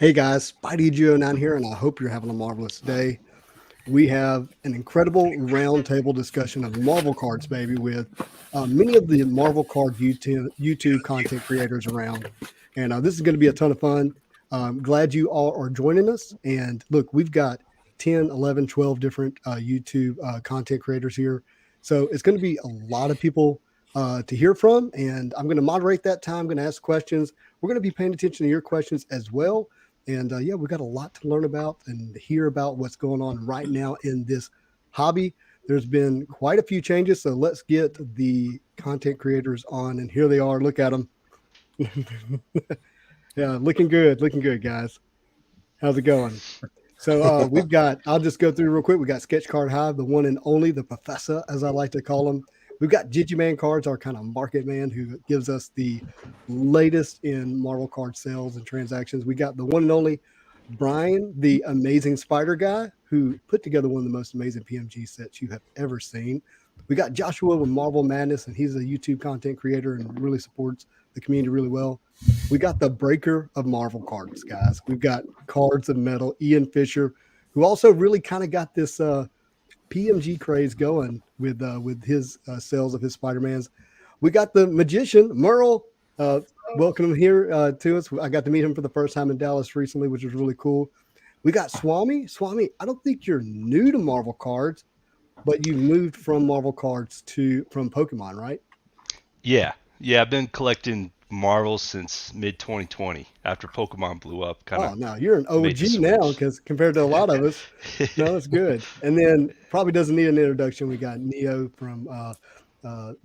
Hey guys, Spidey09 here, and I hope you're having a marvelous day. We have an incredible roundtable discussion of Marvel cards, baby, with many of the Marvel card YouTube content creators around. And this is going to be a ton of fun. Glad you all are joining us. And look, we've got 10, 11, 12 different YouTube content creators here. So it's going to be a lot of people to hear from. And I'm going to moderate that time. I'm going to ask questions. We're going to be paying attention to your questions as well. And yeah, we've got a lot to learn about and hear about what's going on right now in this hobby. There's been quite a few changes. So let's get the content creators on. And here they are. Look at them. Yeah, looking good, guys. How's it going? So we've got, I'll just go through real quick. We got Sketch Card Hive, the one and only, the professor, as I like to call him. We've got Gigiman Cards, our kind of market man who gives us the latest in Marvel card sales and transactions. We got the one and only Brian, the amazing spider guy, who put together one of the most amazing PMG sets you have ever seen. We got Joshua with Marvel Madness, and he's a YouTube content creator and really supports the community really well. We got the breaker of Marvel cards, guys. We've got Cards of Metal, Ian Fisher, who also really kind of got this PMG craze going with his sales of his Spider-Mans. We got the magician, Merle. Welcome here to us. I got to meet him for the first time in Dallas recently, which was really cool. We got Swami. Swami, I don't think you're new to Marvel cards, but you moved from Marvel cards from Pokemon, right? Yeah, yeah, I've been collecting Marvel since mid 2020 after Pokemon blew up. Kind Oh of no, you're an made the OG now switch. because compared to a lot of us, no, it's good. And then probably doesn't need an introduction. We got Neo from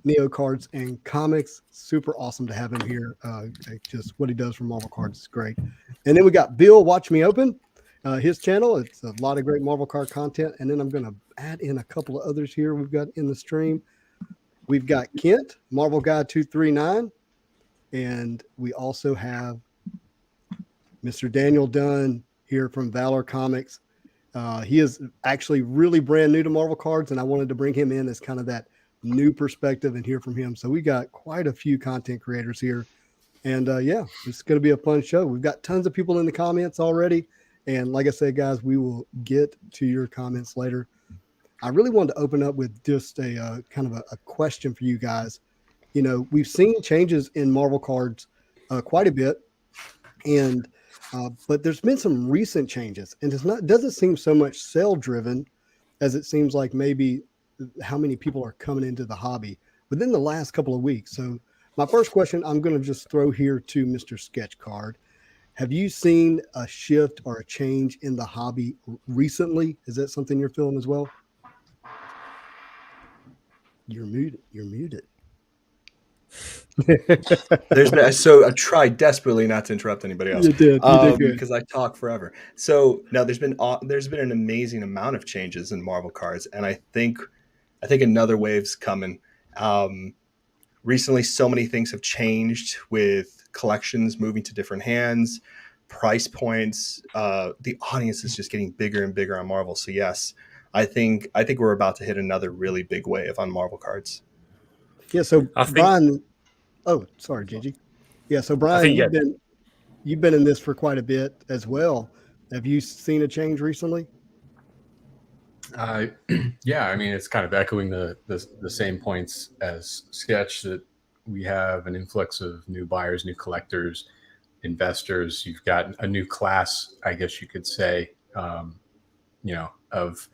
Neo Cards and Comics. Super awesome to have him here. Just what he does for Marvel Cards is great. And then we got Bill Watch Me Open. His channel, it's a lot of great Marvel card content. And then I'm going to add in a couple of others here we've got in the stream. We've got Kent, Marvel Guy 239. And we also have Mr. Daniel Dunn here from Valor Comics. He is actually really brand new to Marvel cards, and I wanted to bring him in as kind of that new perspective and hear from him. So we got quite a few content creators here. And yeah, it's going to be a fun show. We've got tons of people in the comments already. And like I said, guys, we will get to your comments later. I really wanted to open up with just a kind of a question for you guys. You know, we've seen changes in Marvel cards quite a bit, and but there's been some recent changes, and doesn't seem so much sale driven as it seems like maybe how many people are coming into the hobby within the last couple of weeks. So my first question I'm going to just throw here to Mr. Sketch Card. Have you seen a shift or a change in the hobby recently? Is that something you're feeling as well? You're muted. You're muted. I tried desperately not to interrupt anybody else You did. You did good. because I talk forever. So no, there's been an amazing amount of changes in Marvel cards, and I think another wave's coming. Recently, so many things have changed with collections moving to different hands, price points. The audience is just getting bigger and bigger on Marvel. So yes, I think we're about to hit another really big wave on Marvel cards. Yeah. So I think Brian, oh, sorry, Gigi. Yeah. So I Brian, think yeah. you've been in this for quite a bit as well. Have you seen a change recently? Uh, yeah, I mean, it's kind of echoing the same points as Sketch, that we have an influx of new buyers, new collectors, investors. You've got a new class, I guess you could say, of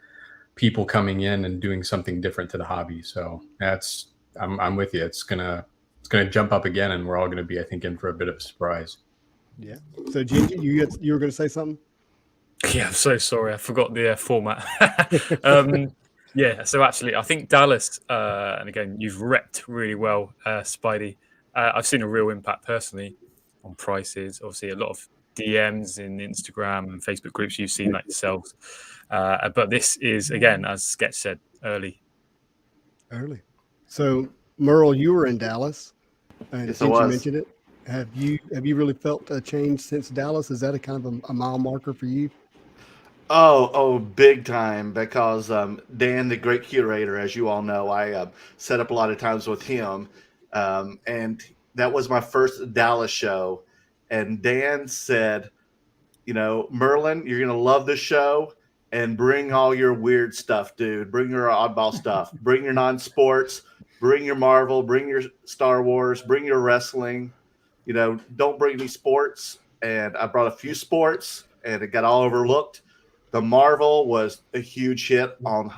people coming in and doing something different to the hobby. So I'm with you. It's gonna jump up again, and we're all gonna be, I think, in for a bit of a surprise. Yeah. So Gigi, you were going to say something? Yeah, I'm so sorry. I forgot the format. Yeah, so actually, I think Dallas, and again, you've repped really well, Spidey. I've seen a real impact personally on prices. Obviously, a lot of DMs in Instagram and Facebook groups you've seen like yourselves. But this is, again, as Sketch said, early. Early. So Merle, you were in Dallas, and Yes, I since you was. mentioned it, have you really felt a change since Dallas? Is that a kind of a mile marker for you? Oh, big time. Because Dan, the great curator, as you all know, I set up a lot of times with him, and that was my first Dallas show. And Dan said, Merlin, you're gonna love the show, and bring all your weird stuff, dude. Bring your oddball stuff. Bring your non-sports. Bring your Marvel. Bring your Star Wars. Bring your wrestling. Don't bring any sports. And I brought a few sports, and it got all overlooked. The Marvel was a huge hit on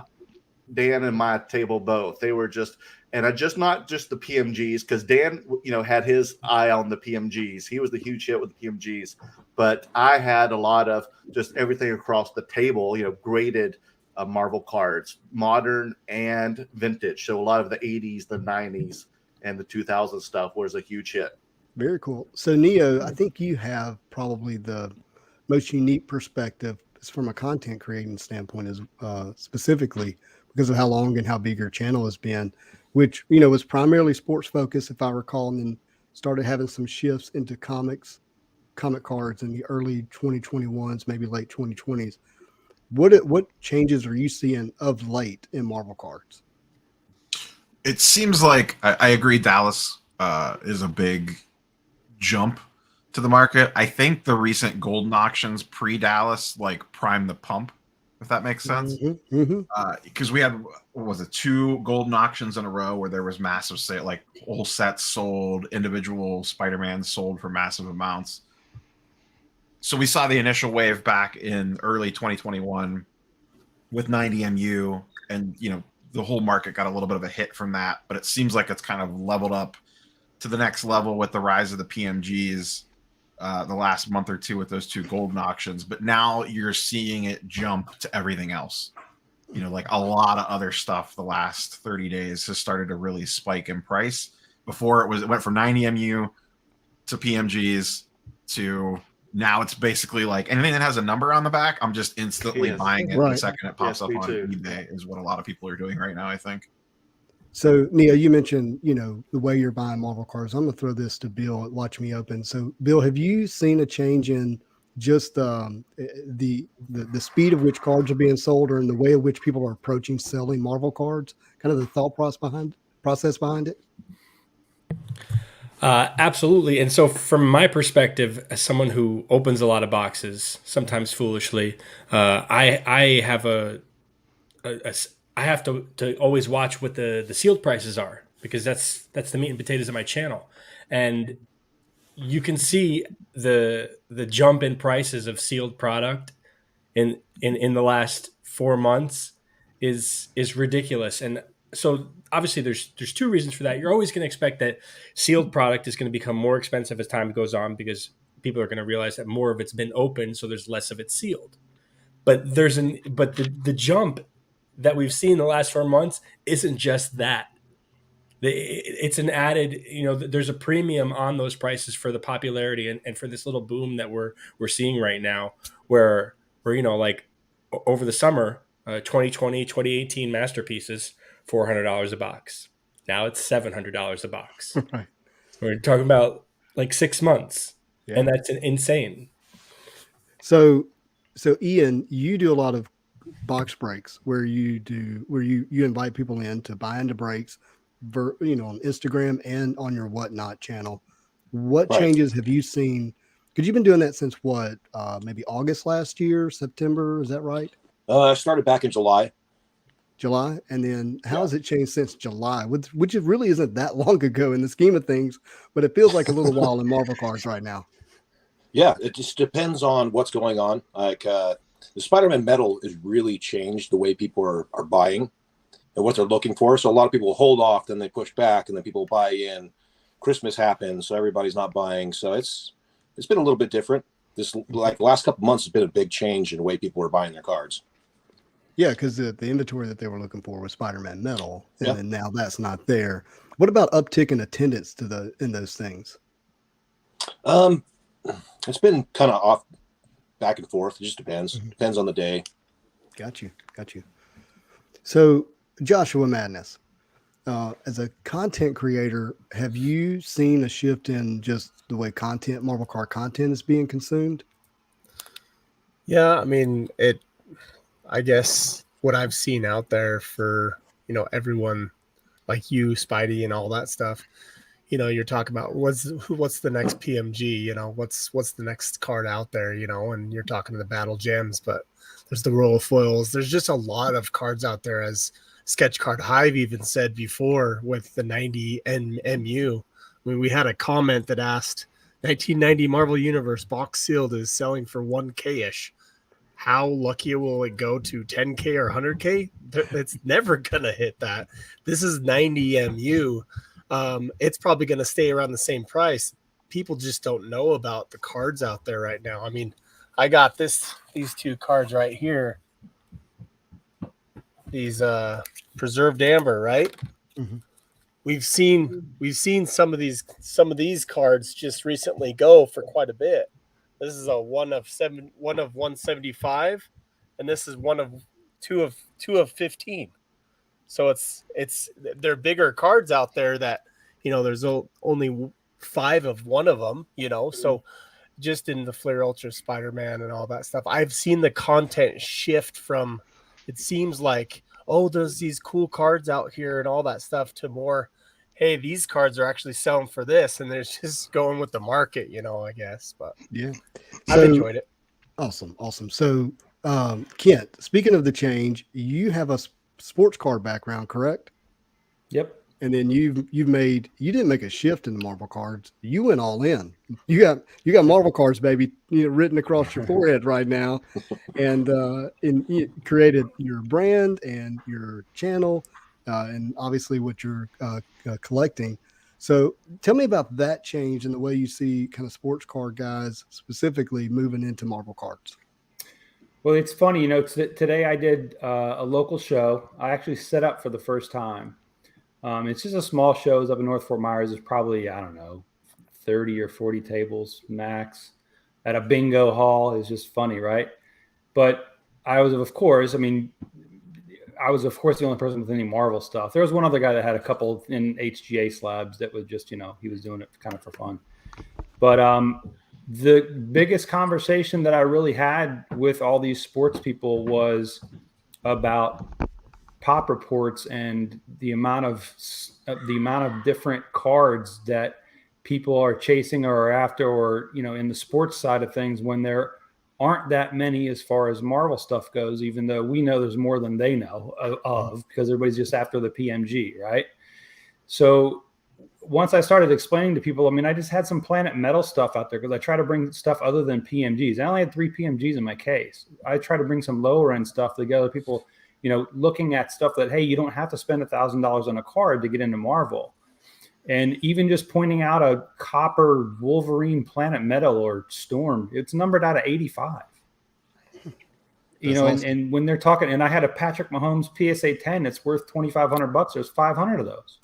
Dan and my table both. They were just, and I just not just the PMGs, because Dan, had his eye on the PMGs. He was the huge hit with the PMGs, but I had a lot of just everything across the table. Graded Marvel cards, modern and vintage. So a lot of the 80s, the 90s, and the 2000s stuff was a huge hit. Very cool. So Neo, I think you have probably the most unique perspective from a content creating standpoint, is specifically because of how long and how big your channel has been, which was primarily sports focused, if I recall, and then started having some shifts into comic cards in the early 2021s, maybe late 2020s. What changes are you seeing of late in Marvel cards? It seems like I agree. Dallas is a big jump to the market. I think the recent golden auctions pre-Dallas prime the pump, if that makes sense. Because we had, what was it, 2 golden auctions in a row where there was massive sale, like whole sets sold, individual Spider-Man sold for massive amounts. So we saw the initial wave back in early 2021 with 90 MU, and the whole market got a little bit of a hit from that, but it seems like it's kind of leveled up to the next level with the rise of the PMGs the last month or two with those 2 golden auctions. But now you're seeing it jump to everything else. A lot of other stuff the last 30 days has started to really spike in price. Before it went from 90 MU to PMGs to now it's basically like anything that has a number on the back, I'm just instantly buying it the second it pops up on eBay, is what a lot of people are doing right now, I think. So, Neo, you mentioned, the way you're buying Marvel cards. I'm going to throw this to Bill at Watch Me Open. So, Bill, have you seen a change in just the speed of which cards are being sold, or in the way in which people are approaching selling Marvel cards? Kind of the thought process behind it? Absolutely. And so from my perspective, as someone who opens a lot of boxes, sometimes foolishly, I have I have to always watch what the sealed prices are, because that's the meat and potatoes of my channel. And you can see the jump in prices of sealed product in the last 4 months is ridiculous. And so obviously there's 2 reasons for that. You're always going to expect that sealed product is going to become more expensive as time goes on, because people are going to realize that more of it's been opened, so there's less of it sealed. But the jump that we've seen the last 4 months isn't just that. It's an added, there's a premium on those prices for the popularity and for this little boom that we're seeing right now, where over the summer, 2020, 2018 masterpieces, $400 a box. Now it's $700 a box. Right. We're talking about 6 months, and that's insane. So Ian, you do a lot of box breaks where you invite people in to buy into breaks, on Instagram and on your Whatnot channel. What changes have you seen? Because you've been doing that since what? Maybe August last year, September, is that right? I started back in July. And then how has it changed since July? Which it really isn't that long ago in the scheme of things, but it feels like a little while in Marvel cards right now. Yeah, it just depends on what's going on. The Spider-Man metal has really changed the way people are buying and what they're looking for. So a lot of people hold off, then they push back, and then people buy in. Christmas happens, so everybody's not buying. So it's been a little bit different. This the last couple months has been a big change in the way people are buying their cards. Yeah, because the inventory that they were looking for was Spider-Man metal, and then now that's not there. What about uptick in attendance in those things? It's been kind of off, back and forth. It just depends. Depends on the day. Got you. So, Joshua Madness, as a content creator, have you seen a shift in just the way Marvel card content is being consumed? Yeah, I mean, I guess what I've seen out there for, everyone like you, Spidey, and all that stuff, you're talking about what's the next PMG, what's the next card out there, and you're talking to the battle gems, but there's the roll of foils. There's just a lot of cards out there, as Sketch Card Hive even said before with the 90 MU. I mean, we had a comment that asked 1990 Marvel Universe box sealed is selling for 1K ish. How lucky will it go to 10K or 100K? It's never gonna hit that. This is 90 MU. It's probably going to stay around the same price. People just don't know about the cards out there right now. I mean, I got these two cards right here. These preserved amber, right? Mhm. We've seen some of these cards just recently go for quite a bit. This is a one of 175, and this is two of 15. So they're bigger cards out there that, there's only 5 of one of them, so just in the Flare Ultra Spider-Man and all that stuff, I've seen the content shift from, it seems like, oh, there's these cool cards out here and all that stuff, to more, hey, these cards are actually selling for this, and they're just going with the market, I guess. But Yeah. I've enjoyed it. Awesome. So, Kent, speaking of the change, you have a sports card background, correct? Yep. And then you didn't make a shift in the Marvel cards. You went all in. You got Marvel cards, baby, written across your forehead right now, and you created your brand and your channel, and obviously what you're collecting. So tell me about that change and the way you see kind of sports card guys specifically moving into Marvel cards. Well, it's funny, today I did a local show. I actually set up for the first time. It's just a small show. It's up in North Fort Myers. There's probably, I don't know, 30 or 40 tables max at a bingo hall. It's just funny, right? But I was, of course, the only person with any Marvel stuff. There was one other guy that had a couple in HGA slabs that was just, he was doing it kind of for fun. But the biggest conversation that I really had with all these sports people was about pop reports and the amount of different cards that people are chasing or are after, or in the sports side of things, when there aren't that many as far as Marvel stuff goes, even though we know there's more than they know of because everybody's just after the PMG, right? So once I started explaining to people, I just had some Planet Metal stuff out there because I try to bring stuff other than PMGs. I only had 3 PMGs in my case. I try to bring some lower end stuff to get other people, looking at stuff that, hey, you don't have to spend $1,000 on a card to get into Marvel. And even just pointing out a copper Wolverine Planet Metal or Storm, it's numbered out of 85. Awesome. And when they're talking, and I had a Patrick Mahomes PSA 10 that's worth $2,500. There's 500 of those.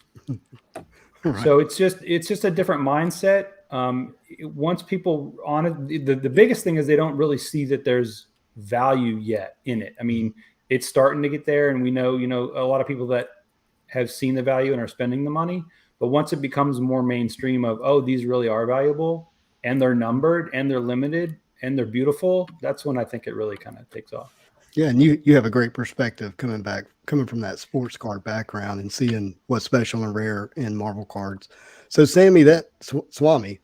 Right. So it's just a different mindset. Once people on it, the biggest thing is they don't really see that there's value yet in it. It's starting to get there, and we know, a lot of people that have seen the value and are spending the money. But once it becomes more mainstream of, oh, these really are valuable, and they're numbered, and they're limited, and they're beautiful, that's when I think it really kind of takes off. Yeah, and you have a great perspective coming from that sports card background and seeing what's special and rare in Marvel cards. So, Sammy, Swami,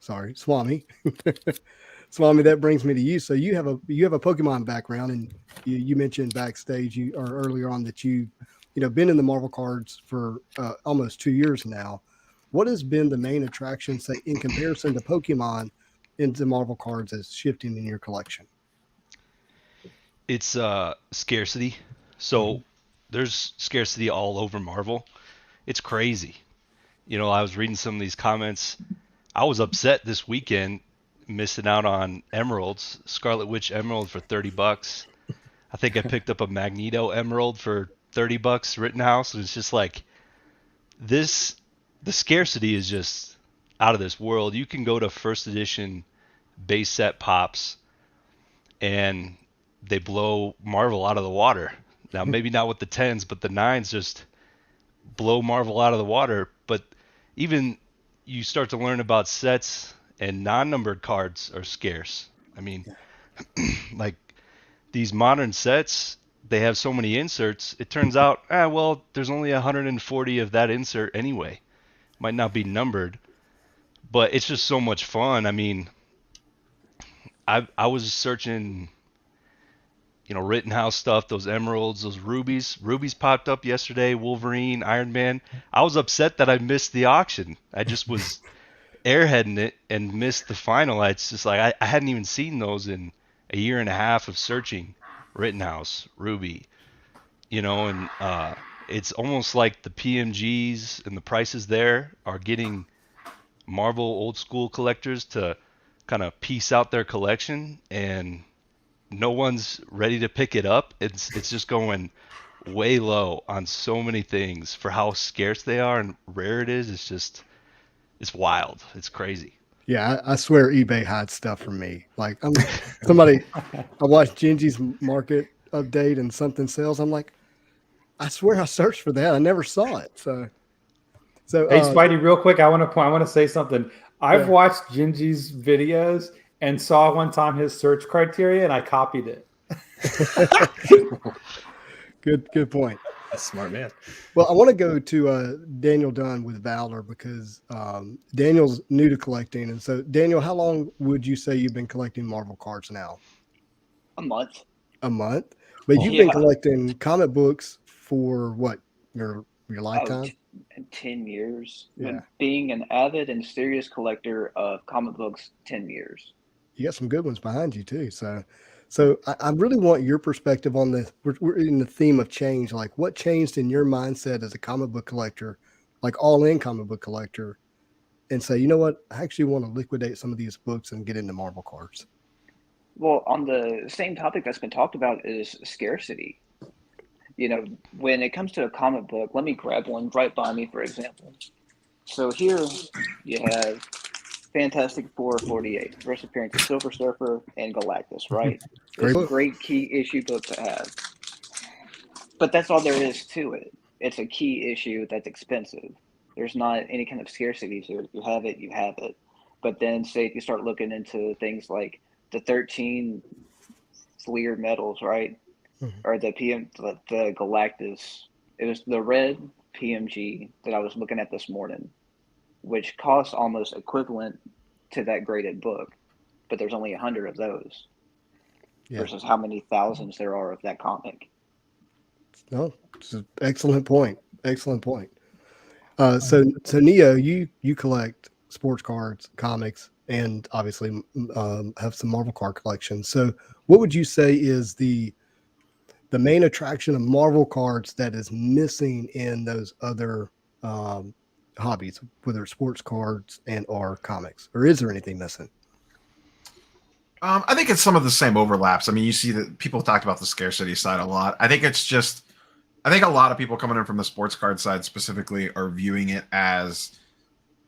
Swami, that brings me to you. So you have a Pokemon background, and you mentioned backstage or earlier on that you've been in the Marvel cards for almost 2 years now. What has been the main attraction, say, in comparison to Pokemon, into Marvel cards as shifting in your collection? It's scarcity. So there's scarcity all over Marvel. It's crazy. I was reading some of these comments. I was upset this weekend missing out on emeralds, Scarlet Witch emerald for $30. I think I picked up a Magneto emerald for $30 Rittenhouse, and it's just like this. The scarcity is just out of this world. You can go to first edition base set pops, and they blow Marvel out of the water. Now, maybe not with the 10s, but the 9s just blow Marvel out of the water. But even you start to learn about sets, and non-numbered cards are scarce. Like these modern sets, they have so many inserts. It turns out, there's only 140 of that insert anyway. Might not be numbered, but it's just so much fun. I mean, I was searching, Rittenhouse stuff, those emeralds, those rubies. Rubies popped up yesterday, Wolverine, Iron Man. I was upset that I missed the auction. I just was airheading it and missed the final. It's just like I hadn't even seen those in a year and a half of searching Rittenhouse, Ruby, and it's almost like the PMGs and the prices there are getting Marvel old school collectors to kind of piece out their collection, and no one's ready to pick it up. It's just going way low on so many things for how scarce they are and rare it is. It's wild. It's crazy. Yeah, I swear eBay hides stuff from me. Like I watched Genji's market update and something sells. I'm like, I swear I searched for that. I never saw it. So Hey, Spidey, real quick, I want to say something. I've Yeah. watched Gingy's videos and saw one time his search criteria, and I copied it. good point. That's smart, man. Well, I want to go to Daniel Dunn with Valor because Daniel's new to collecting. And so, Daniel, how long would you say you've been collecting Marvel cards now? A month. A month? But you've been collecting comic books for what, your lifetime? 10 years. Yeah. Being an avid and serious collector of comic books, 10 years. You got some good ones behind you too. So I really want your perspective on this. We're in the theme of change. Like, what changed in your mindset as a comic book collector, like all-in comic book collector, and say, you know what, I actually want to liquidate some of these books and get into Marvel cards? Well, on the same topic that's been talked about is scarcity. When it comes to a comic book, let me grab one right by me, for example. So here you have Fantastic Four 48, first appearance of Silver Surfer and Galactus, right? It's a great key issue book to have. But that's all there is to it. It's a key issue that's expensive. There's not any kind of scarcity to it. You have it, you have it. But then, say, if you start looking into things like the 13 Fleer medals, right? Or the Galactus. It was the red PMG that I was looking at this morning, which costs almost equivalent to that graded book, but there's only 100 of those versus how many thousands there are of that comic. No, it's an excellent point. Excellent point. So Neo, you collect sports cards, comics, and obviously have some Marvel card collections. So what would you say is the main attraction of Marvel cards that is missing in those other hobbies, whether it's sports cards and or comics, or is there anything missing? I think it's some of the same overlaps. I mean, you see that people talked about the scarcity side a lot. I think a lot of people coming in from the sports card side specifically are viewing it as,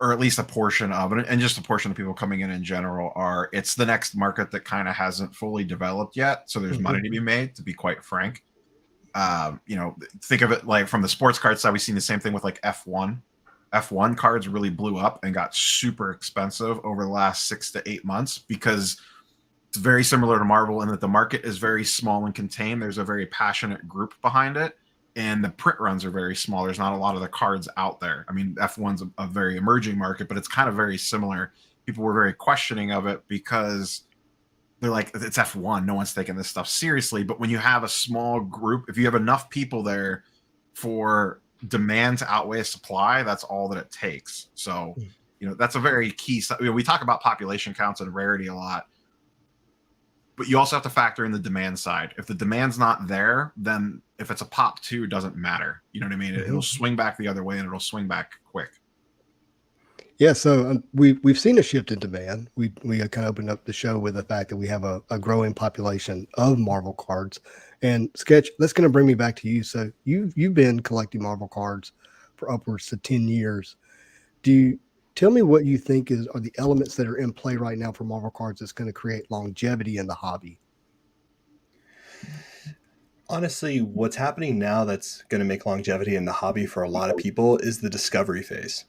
or at least a portion of it, and just a portion of people coming in general it's the next market that kind of hasn't fully developed yet. So there's money to be made, to be quite frank. Think of it like from the sports card side, we've seen the same thing with like F1. F1 cards really blew up and got super expensive over the last 6 to 8 months because it's very similar to Marvel in that the market is very small and contained. There's a very passionate group behind it, and the print runs are very small. There's not a lot of the cards out there. I mean, F1's a very emerging market, but it's kind of very similar. People were very questioning of it because they're like, it's F1. No one's taking this stuff seriously. But when you have a small group, if you have enough people there for demand to outweigh supply, that's all that it takes. So, that's a very key. We talk about population counts and rarity a lot, but you also have to factor in the demand side. If the demand's not there, then if it's a pop 2, it doesn't matter. You know what I mean? It'll swing back the other way, and it'll swing back quick. Yeah, so we've seen a shift in demand. We kind of opened up the show with the fact that we have a growing population of Marvel cards. And Sketch, that's going to bring me back to you. So you've been collecting Marvel cards for upwards to 10 years. Tell me what you think are the elements that are in play right now for Marvel cards that's going to create longevity in the hobby? Honestly, what's happening now that's going to make longevity in the hobby for a lot of people is the discovery phase.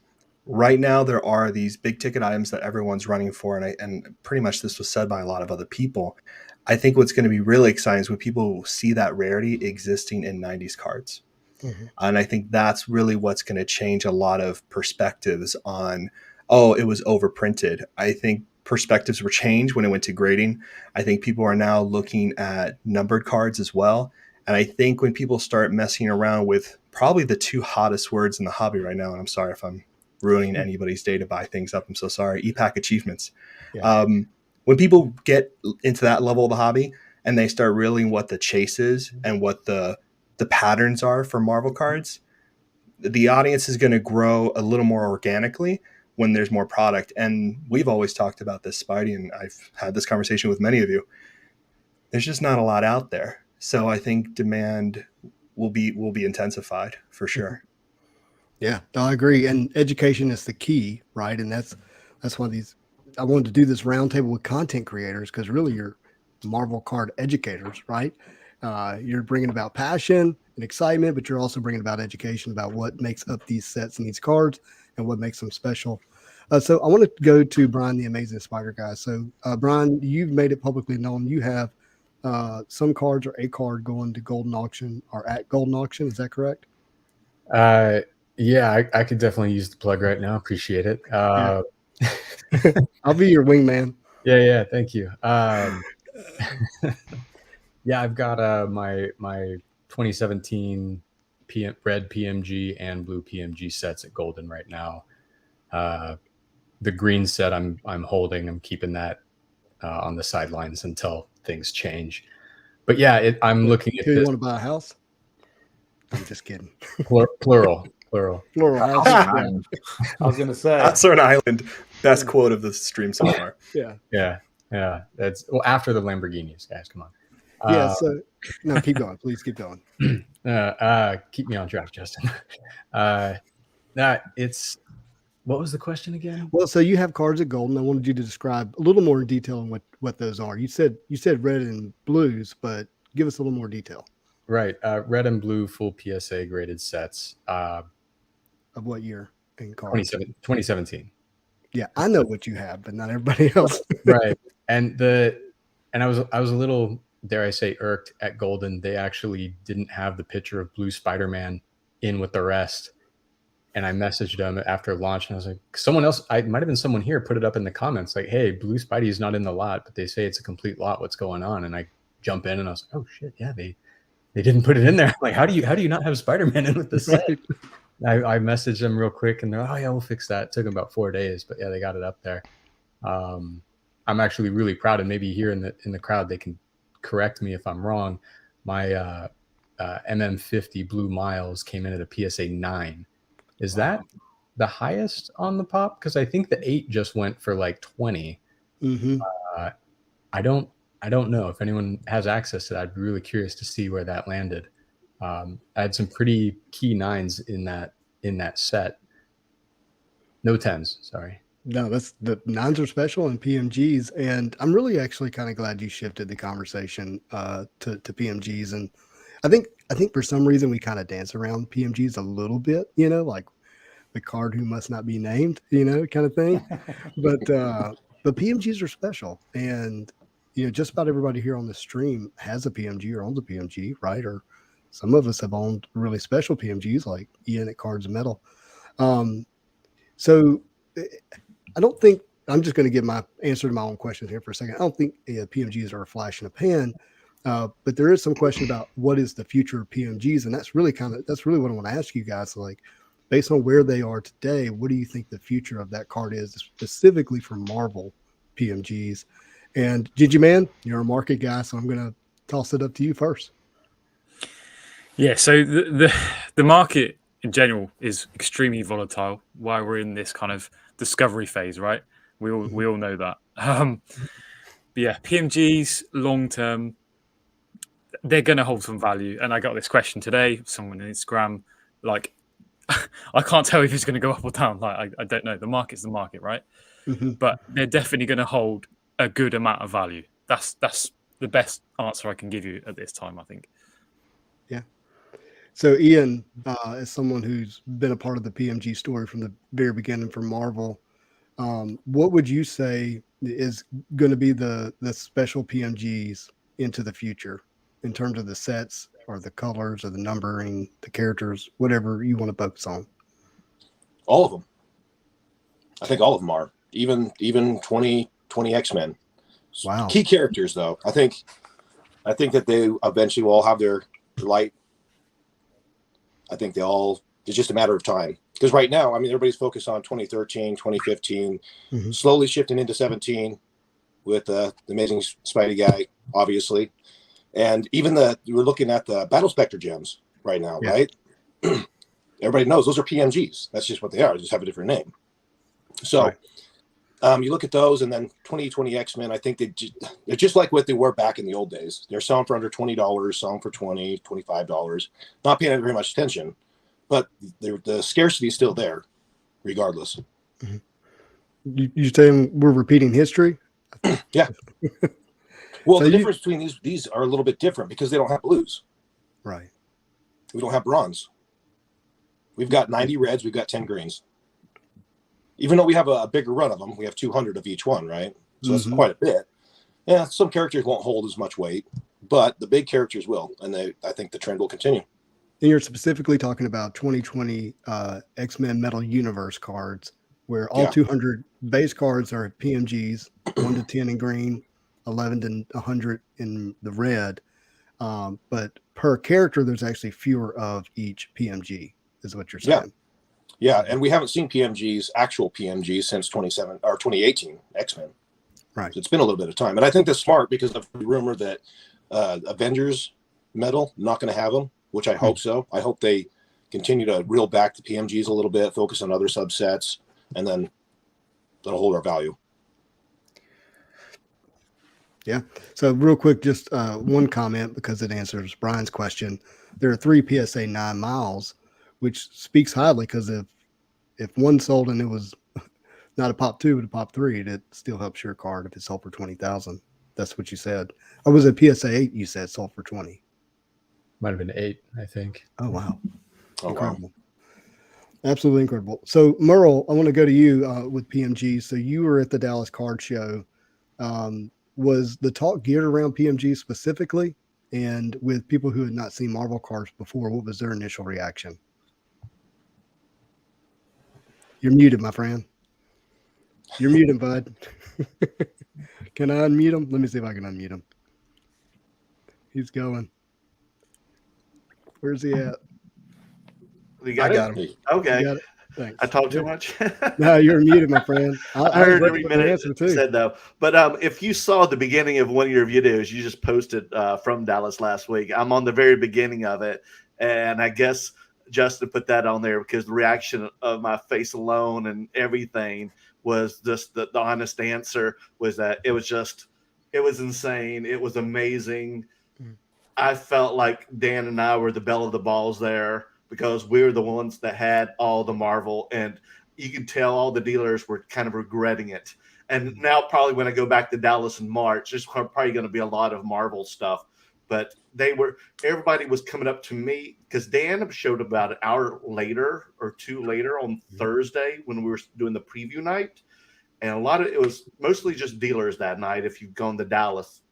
Right now, there are these big ticket items that everyone's running for, and pretty much this was said by a lot of other people. I think what's going to be really exciting is when people see that rarity existing in 90s cards. And I think that's really what's going to change a lot of perspectives on oh, it was overprinted. I think perspectives were changed when it went to grading. I think people are now looking at numbered cards as well. And I think when people start messing around with probably the two hottest words in the hobby right now, and I'm sorry if I'm ruining anybody's day to buy things up, I'm so sorry, EPAC achievements. Yeah. When people get into that level of the hobby and they start realizing what the chase is and what the patterns are for Marvel cards, the audience is going to grow a little more organically when there's more product. And we've always talked about this, Spidey, and I've had this conversation with many of you. There's just not a lot out there. So I think demand will be intensified for sure. Yeah, no, I agree. And education is the key, right? And that's one of these. I wanted to do this roundtable with content creators because really you're Marvel card educators, right? You're bringing about passion and excitement, but you're also bringing about education about what makes up these sets and these cards and what makes them special. So I want to go to Brian, the Amazing Spider Guy. So Brian, you've made it publicly known you have some cards or a card going to Golden Auction or at Golden Auction. Is that correct? Yeah, I could definitely use the plug right now. Appreciate it. Yeah. I'll be your wingman. Yeah, thank you. Yeah, I've got my 2017 red PMG and blue PMG sets at Golden right now. The green set I'm holding. I'm keeping that on the sidelines until things change. But yeah, I'm looking at Do you this. want to buy a house? I'm just kidding. Plural. House. I was going to say. House on Island. Best quote of the stream so far. Yeah. That's after the Lamborghinis, guys. Come on. Yeah. So no, keep going. Please keep going. Keep me on track, Justin. What was the question again? Well, so you have cards at Golden. I wanted you to describe a little more in detail on what those are. You said red and blues, but give us a little more detail. Right. Red and blue full PSA graded sets. Of what year in cards? 2017. Yeah, I know what you have, but not everybody else. Right. And I was a little, dare I say, irked at Golden. They actually didn't have the picture of Blue Spider-Man in with the rest. And I messaged them after launch, and I was like, someone else, I might have been someone here, put it up in the comments, like, hey, Blue Spidey is not in the lot, but they say it's a complete lot. What's going on? And I jump in and I was like, oh shit, yeah, they didn't put it in there. Like, how do you not have Spider-Man in with the set? Right. I messaged them real quick, and they're like, oh yeah, we'll fix that. It took them about 4 days, but yeah, they got it up there. I'm actually really proud, and maybe here in the crowd they can correct me if I'm wrong. My MM50 Blue Miles came in at a PSA 9. Is that the highest on the pop? Because I think the 8 just went for like 20. Mm-hmm. I don't know if anyone has access to that. I'd be really curious to see where that landed. I had some pretty key 9s in that set. No 10s, sorry. No, that's the 9s are special and PMGs, and I'm really actually kind of glad you shifted the conversation to PMGs. And I think for some reason we kind of dance around PMGs a little bit, like the card who must not be named, kind of thing. But PMGs are special, and just about everybody here on the stream has a PMG or owns a PMG, right? Or some of us have owned really special PMGs like Ian at Cards and Metal. So I don't think I'm just going to give my answer to my own question here for a second. I don't think PMGs are a flash in a pan, but there is some question about what is the future of PMGs, and that's really what I want to ask you guys. Like, based on where they are today, what do you think the future of that card is, specifically for Marvel PMGs? And Gigi Man, you're a market guy, so I'm going to toss it up to you first. Yeah, so the market in general is extremely volatile while we're in this kind of discovery phase, right? We all know that. But yeah, PMGs long term, they're going to hold some value. And I got this question today, someone on Instagram, like, I can't tell if it's going to go up or down. Like, I don't know. The market's the market, right? Mm-hmm. But they're definitely going to hold a good amount of value. That's the best answer I can give you at this time, I think. Yeah. So Ian, as someone who's been a part of the PMG story from the very beginning for Marvel, what would you say is going to be the special PMGs into the future in terms of the sets or the colors or the numbering, the characters, whatever you want to focus on? All of them. I think all of them are. Even 20 X-Men. Wow. Key characters, though. I think that they eventually will all have their light. I think it's just a matter of time. Because right now, I mean, everybody's focused on 2013, 2015, slowly shifting into 17 with the amazing Spidey guy, obviously. And even we're looking at the Battle Spectre gems right now, right? Everybody knows those are PMGs. That's just what they are. They just have a different name. So you look at those, and then 2020 X-Men, I think they're just like what they were back in the old days. They're selling for under $20, selling for $20, $25, not paying very much attention. But the scarcity is still there, regardless. You saying we're repeating history? Yeah. Well, so the difference between these are a little bit different because they don't have blues. Right. We don't have bronze. We've got 90 reds. We've got 10 greens. Even though we have a bigger run of them, we have 200 of each one, right? So that's quite a bit. Yeah, some characters won't hold as much weight, but the big characters will, and I think the trend will continue. And you're specifically talking about 2020 X-Men Metal Universe cards, where all 200 base cards are PMGs, 1 to 10 in green, 11 to 100 in the red. But per character, there's actually fewer of each PMG, is what you're saying. Yeah, and we haven't seen actual PMGs since 2018 X-Men. Right. So it's been a little bit of time. And I think that's smart because of the rumor that Avengers Metal, not going to have them, which I hope so. I hope they continue to reel back the PMGs a little bit, focus on other subsets, and then that'll hold our value. Yeah. So real quick, just one comment because it answers Brian's question. There are 3 PSA 9 miles, which speaks highly because if one sold and it was not a pop 2 but a pop 3, it still helps your card if it sold for 20,000. That's what you said. Or was it PSA 8 you said sold for 20? Might have been 8, I think. Oh, wow. Incredible. Wow. Absolutely incredible. So, Merle, I want to go to you with PMG. So you were at the Dallas Card Show. Was the talk geared around PMG specifically? And with people who had not seen Marvel cards before, what was their initial reaction? You're muted, my friend. You're muted, bud. Can I unmute him? Let me see if I can unmute him. He's going. Where's he at? You got I got him. Okay. You got it. Thanks. I talked too much. No, you're muted, my friend. I heard every minute you said though. But if you saw the beginning of one of your videos, you just posted from Dallas last week. I'm on the very beginning of it, and I guess Justin put that on there because the reaction of my face alone and everything was just the honest answer was that it was insane. It was amazing. I felt like Dan and I were the belle of the balls there because we were the ones that had all the Marvel, and you could tell all the dealers were kind of regretting it. And now probably when I go back to Dallas in March, there's probably going to be a lot of Marvel stuff. But everybody was coming up to me because Dan showed about an hour later or 2 later on Thursday when we were doing the preview night. And it was mostly just dealers that night. If you've gone to the Dallas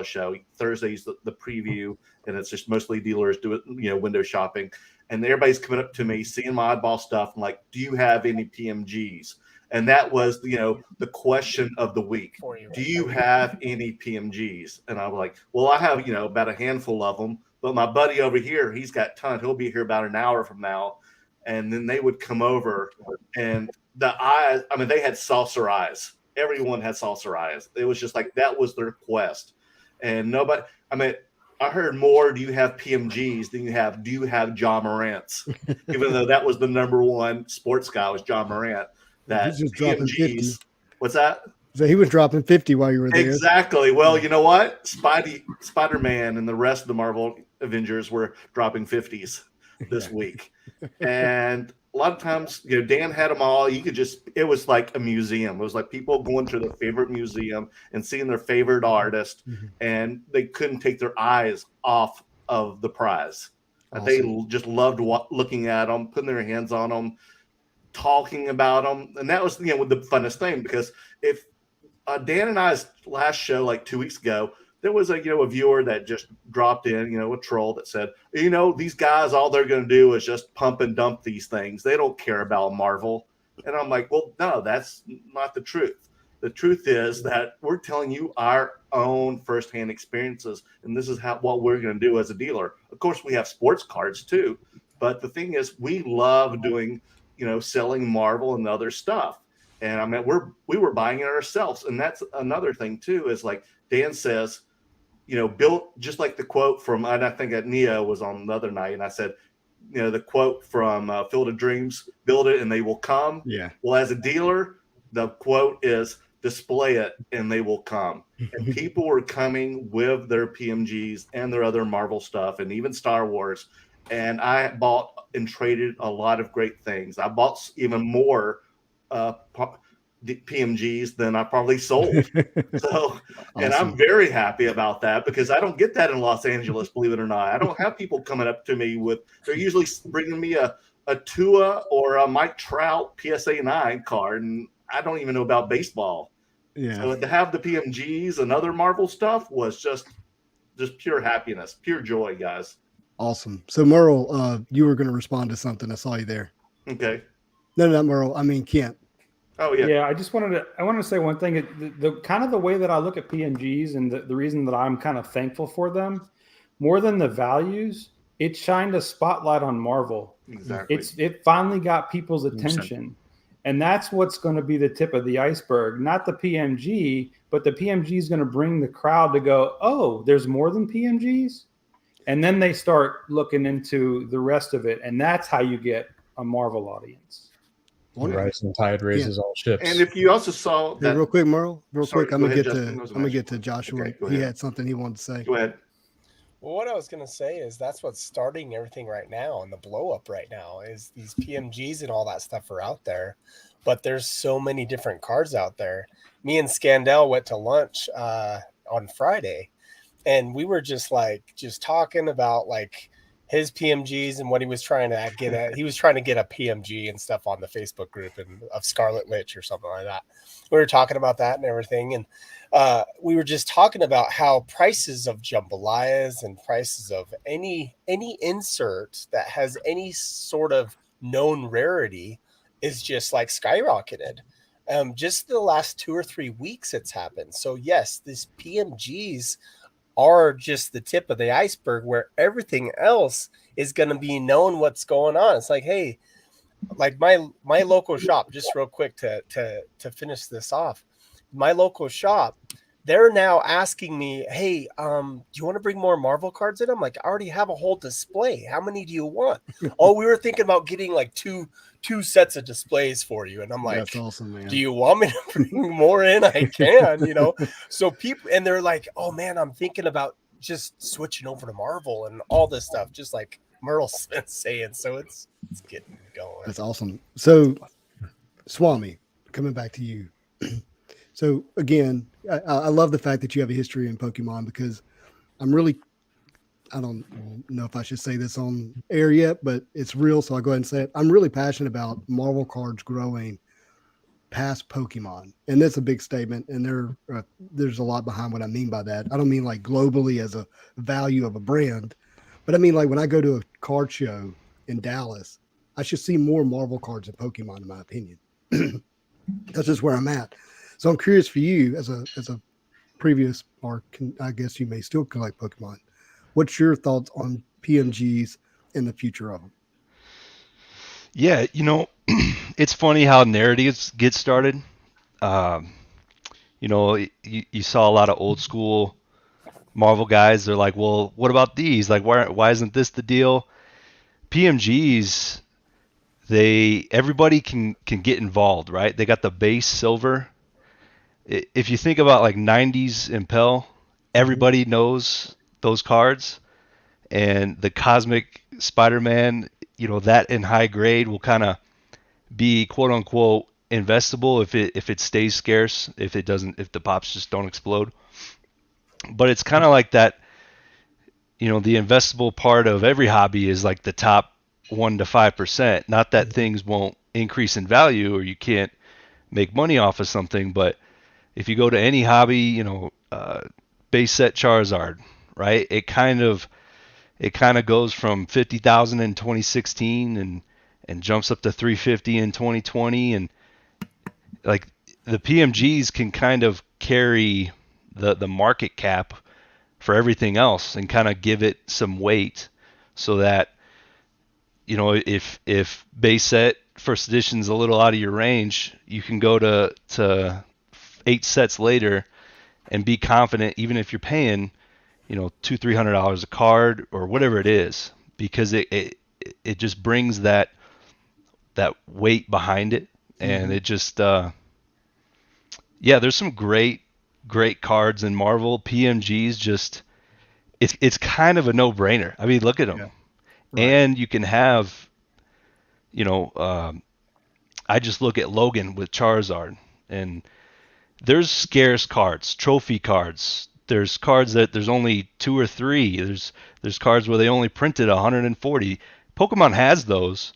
show, Thursday's the preview, and it's just mostly dealers doing, window shopping. And everybody's coming up to me, seeing my oddball stuff, and like, do you have any PMGs? And that was, the question of the week. Do you have any PMGs? And I was like, well, I have, about a handful of them. But my buddy over here, he's got tons. He'll be here about an hour from now. And then they would come over, and the eyes, they had saucer eyes. Everyone had saucer eyes. It was just like that was their quest. And nobody, I heard more, do you have PMGs than do you have John Morant's? Even though that was the number one sports guy was John Morant. That He's just dropping 50. What's that? So he was dropping 50 while you were there. Exactly. Well, you know what? Spider-Man and the rest of the Marvel Avengers were dropping 50s this week. And a lot of times, Dan had them all. It was like a museum. It was like people going to their favorite museum and seeing their favorite artist, and they couldn't take their eyes off of the prize. Awesome. They just loved looking at them, putting their hands on them, talking about them. And that was, the funnest thing, because if Dan and I's last show, like 2 weeks ago, there was a viewer that just dropped in, a troll that said, these guys, all they're going to do is just pump and dump these things. They don't care about Marvel. And I'm like, well, no, that's not the truth. The truth is that we're telling you our own firsthand experiences, and this is what we're going to do as a dealer. Of course, we have sports cards too, but the thing is, we love doing, selling Marvel and other stuff. And I mean, we were buying it ourselves, and that's another thing too. Is like Dan says, built just like the quote from, and I think that Neo was on the other night, and I said, the quote from Field of Dreams, build it and they will come. Yeah. Well, as a dealer, the quote is display it and they will come. And people were coming with their PMGs and their other Marvel stuff and even Star Wars. And I bought and traded a lot of great things. I bought even more PMGs than I probably sold. So, and I'm very happy about that because I don't get that in Los Angeles, believe it or not. I don't have people coming up to me they're usually bringing me a Tua or a Mike Trout PSA 9 card, and I don't even know about baseball. Yeah. So to have the PMGs and other Marvel stuff was just pure happiness, pure joy, guys. Awesome. So Merle, you were going to respond to something. I saw you there. Okay. No, not Merle. I mean, Kent. Oh yeah. Yeah. I wanted to say one thing. The kind of the way that I look at PMGs and the reason that I'm kind of thankful for them, more than the values, it shined a spotlight on Marvel. Exactly. It finally got people's attention. 100%. And that's what's going to be the tip of the iceberg, not the PMG, but the PMG is going to bring the crowd to go, oh, there's more than PMGs. And then they start looking into the rest of it. And that's how you get a Marvel audience. The rising tide raises all ships. And if you also saw that, hey, real quick, Merle, Sorry, I'm gonna get to Joshua. Okay, he had something he wanted to say. Go ahead. Well, what I was going to say is that's what's starting everything right now, and the blow up right now is these PMGs and all that stuff are out there, but there's so many different cards out there. Me and Scandell went to lunch on Friday, and we were just talking about like his PMGs and what he was trying to get at. He was trying to get a PMG and stuff on the Facebook group of Scarlet Witch or something like that. We were talking about that and everything. And we were just talking about how prices of jambalayas and prices of any insert that has any sort of known rarity is just like skyrocketed. Just the last 2 or 3 weeks it's happened. So yes, these PMGs are just the tip of the iceberg where everything else is going to be known what's going on. It's like, hey, like my local shop, just real quick to finish this off, my local shop, they're now asking me, hey, do you want to bring more Marvel cards in? I'm like, I already have a whole display. How many do you want? Oh, we were thinking about getting like two sets of displays for you. And I'm like, that's awesome, man. Do you want me to bring more in? I can, So people, and they're like, oh man, I'm thinking about just switching over to Marvel and all this stuff, just like Merle's been saying. So it's getting going. That's awesome. So Swami, coming back to you. So again, I love the fact that you have a history in Pokemon because I don't know if I should say this on air yet, but it's real. So I'll go ahead and say it. I'm really passionate about Marvel cards growing past Pokemon. And that's a big statement. And there's a lot behind what I mean by that. I don't mean like globally as a value of a brand, but I mean like when I go to a card show in Dallas, I should see more Marvel cards than Pokemon, in my opinion. That's just where I'm at. So I'm curious for you as a previous, or I guess you may still collect Pokemon. What's your thoughts on PMGs and the future of them? Yeah, it's funny how narratives get started. You saw a lot of old school Marvel guys. They're like, well, what about these? Like, why isn't this the deal? PMGs, everybody can get involved, right? They got the base silver. If you think about like 90s Impel, everybody knows those cards, and the Cosmic Spider-Man, that in high grade will kind of be quote unquote investable if it stays scarce, if the pops just don't explode. But it's kind of like that, the investable part of every hobby is like the top 1 to 5%. Not that things won't increase in value or you can't make money off of something, but if you go to any hobby, base set Charizard, right? It kind of goes from 50,000 in 2016 and jumps up to 350 in 2020, and like the PMGs can kind of carry the market cap for everything else and kind of give it some weight, so that, you know, if base set first edition's a little out of your range, you can go to 8 sets later and be confident, even if you're paying, you know, $200-300 a card or whatever it is, because it just brings that weight behind it, and it just yeah, there's some great cards in Marvel. PMGs, just it's kind of a no-brainer. I mean, look at them. Yeah. Right. And you can have, you know, I just look at Logan with Charizard, and there's scarce cards, trophy cards. There's cards that there's only 2 or 3. There's cards where they only printed 140. Pokemon has those,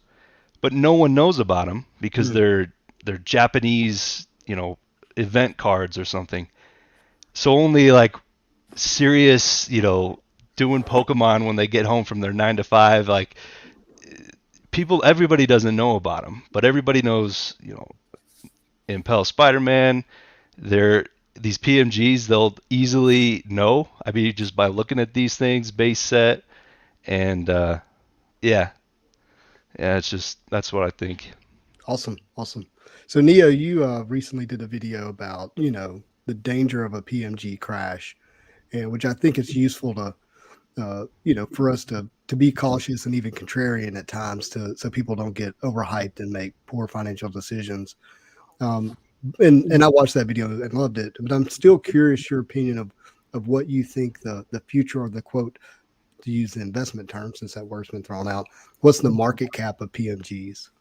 but no one knows about them because they're Japanese, you know, event cards or something. So only like serious, you know, doing Pokemon when they get home from their 9 to 5, like everybody doesn't know about them, but everybody knows, you know, Impel Spider-Man. These PMGs, they'll easily know. I mean, just by looking at these things, base set, and yeah, it's just, that's what I think. Awesome. So Neo, you recently did a video about, you know, the danger of a PMG crash, and which I think it's useful to, you know, for us to be cautious and even contrarian at times, so people don't get overhyped and make poor financial decisions. And I watched that video and loved it, but I'm still curious your opinion of what you think the future of the, quote, to use the investment term since that word's been thrown out, what's the market cap of PMGs?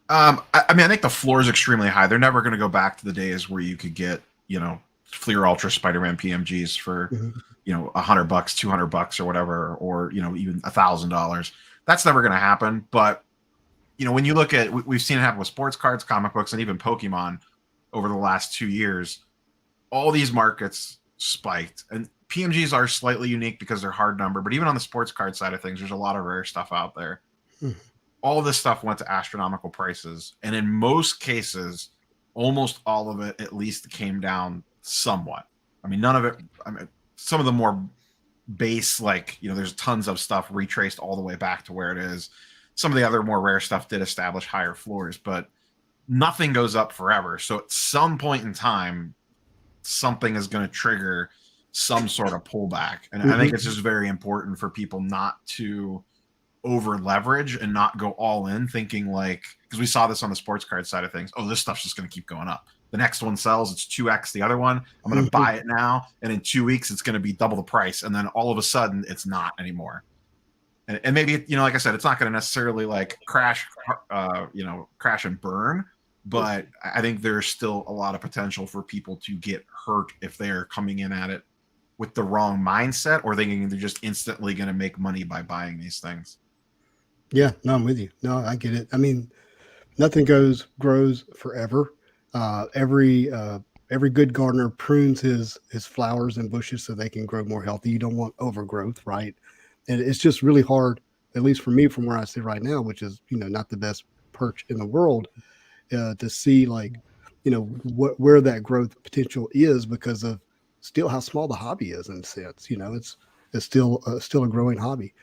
I mean, I think the floor is extremely high. They're never going to go back to the days where you could get, you know, Fleer Ultra Spider-Man PMGs for, you know, $100, $200 or whatever, or, you know, even $1,000. That's never going to happen. But, you know, when you look at, we've seen it happen with sports cards, comic books, and even Pokemon over the last 2 years. All these markets spiked, and PMGs are slightly unique because they're hard number. But even on the sports card side of things, there's a lot of rare stuff out there. All this stuff went to astronomical prices, and in most cases, almost all of it at least came down somewhat. I mean, none of it. I mean, some of the more base, like, you know, there's tons of stuff retraced all the way back to where it is. Some of the other more rare stuff did establish higher floors, but nothing goes up forever. So at some point in time, something is going to trigger some sort of pullback, and I think it's just very important for people not to over leverage and not go all in thinking, like, because we saw this on the sports card side of things, oh, this stuff's just going to keep going up. The next one sells, it's 2x the other one. I'm going to buy it now, and in 2 weeks it's going to be double the price, and then all of a sudden it's not anymore. And maybe, you know, like I said, it's not going to necessarily like crash and burn, but I think there's still a lot of potential for people to get hurt if they're coming in at it with the wrong mindset, or thinking they're just instantly going to make money by buying these things. Yeah, no, I'm with you. No, I get it. I mean, nothing grows forever. Every good gardener prunes his flowers and bushes so they can grow more healthy. You don't want overgrowth, right? And it's just really hard, at least for me, from where I sit right now, which is, you know, not the best perch in the world, to see, like, you know, where that growth potential is because of still how small the hobby is in a sense. You know, it's still a growing hobby.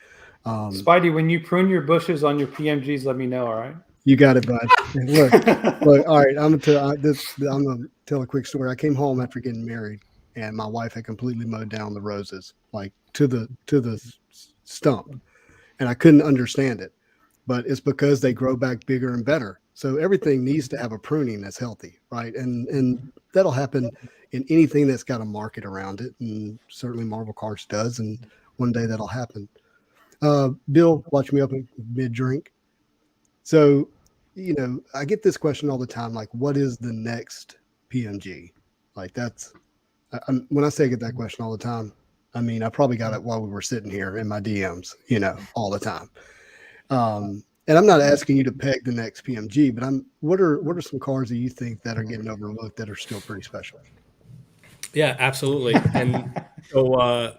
Spidey, when you prune your bushes on your PMGs, let me know. All right. You got it, bud. Look. All right. I'm gonna tell a quick story. I came home after getting married, and my wife had completely mowed down the roses, like to the stump, and I couldn't understand it. But it's because they grow back bigger and better. So everything needs to have a pruning that's healthy, right? And that'll happen in anything that's got a market around it, and certainly Marvel Cards does. And one day that'll happen. Bill, watch me up mid drink. So, you know, I get this question all the time, like, what is the next PMG? Like, when I say I get that question all the time, I mean, I probably got it while we were sitting here in my DMs, you know, all the time. And I'm not asking you to peg the next PMG, but what are some cards that you think that are getting overlooked that are still pretty special? Yeah, absolutely. And so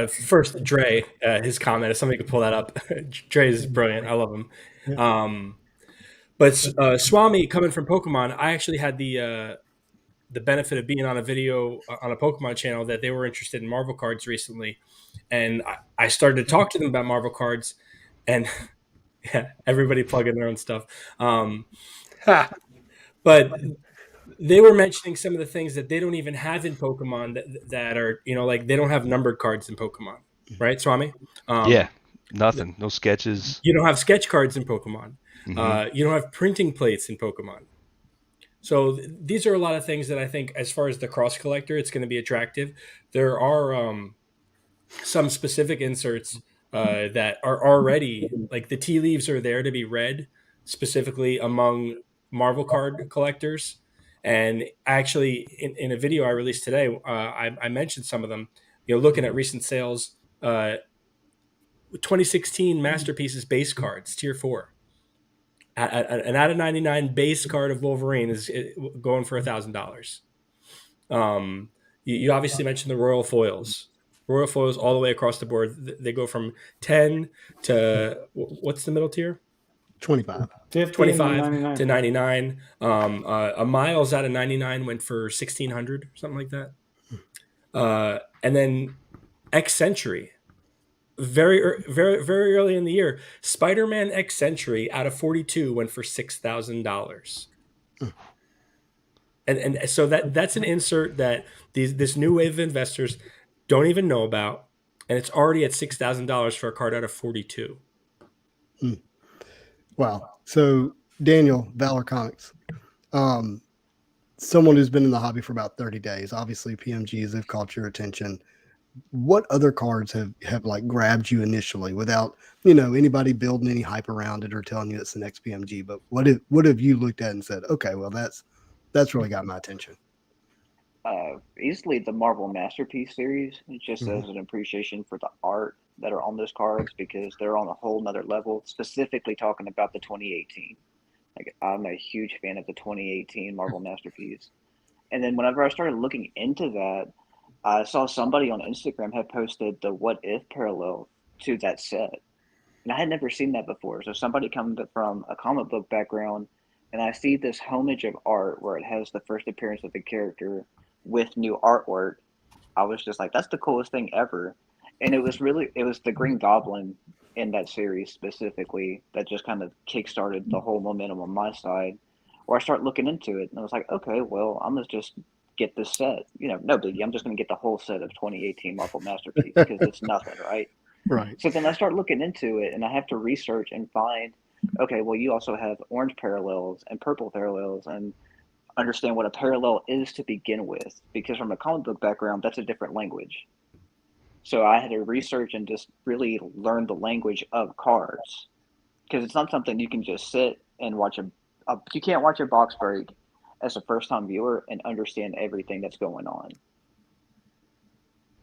first, Dre, his comment, if somebody could pull that up. Dre is brilliant. I love him. But Swami, coming from Pokemon, I actually had the benefit of being on a video on a Pokemon channel that they were interested in Marvel cards recently. And I started to talk to them about Marvel cards, and yeah, everybody plugging their own stuff. But they were mentioning some of the things that they don't even have in Pokemon that are, like they don't have numbered cards in Pokemon, right, Swami? Yeah, nothing. No sketches. You don't have sketch cards in Pokemon. Mm-hmm. You don't have printing plates in Pokemon. So these are a lot of things that I think, as far as the cross collector, it's going to be attractive. There are some specific inserts that are already, like, the tea leaves are there to be read specifically among Marvel card collectors. And actually, in a video I released today, I mentioned some of them. Looking at recent sales, 2016 Masterpieces base cards, tier 4. An out of 99 base card of Wolverine is going for $1,000. You obviously mentioned the Royal Foils. Royal Foils all the way across the board. They go from 10 to, what's the middle tier? 25. 25 to 99. A Miles out of 99 went for 1,600, something like that. And then X Century. Very, very, very early in the year, Spider-Man X Century out of 42 went for $6,000. And so that's an insert that this new wave of investors don't even know about, and it's already at $6,000 for a card out of 42. Wow. So Daniel, Valor Comics, someone who's been in the hobby for about 30 days. Obviously, PMGs have caught your attention. What other cards have like grabbed you initially without anybody building any hype around it or telling you it's the next PMG? But what have you looked at and said, okay, well that's really got my attention? Easily the Marvel Masterpiece series, just as an appreciation for the art that are on those cards, because they're on a whole nother level. Specifically talking about the 2018. Like, I'm a huge fan of the 2018 Marvel Masterpiece. And then whenever I started looking into that, I saw somebody on Instagram had posted the What If parallel to that set. And I had never seen that before. So somebody coming from a comic book background, and I see this homage of art where it has the first appearance of the character with new artwork. I was just like, that's the coolest thing ever. And it was the Green Goblin in that series specifically that just kind of kickstarted the whole momentum on my side, where I start looking into it. And I was like, okay, well, I'm going to just get this set. No biggie. I'm just going to get the whole set of 2018 Marvel Masterpiece because it's nothing, right? Right. So then I start looking into it, and I have to research and find, okay, well, you also have orange parallels and purple parallels, and understand what a parallel is to begin with, because from a comic book background, that's a different language. So I had to research and just really learn the language of cards, because it's not something you can just sit and watch you can't watch a box break as a first-time viewer and understand everything that's going on.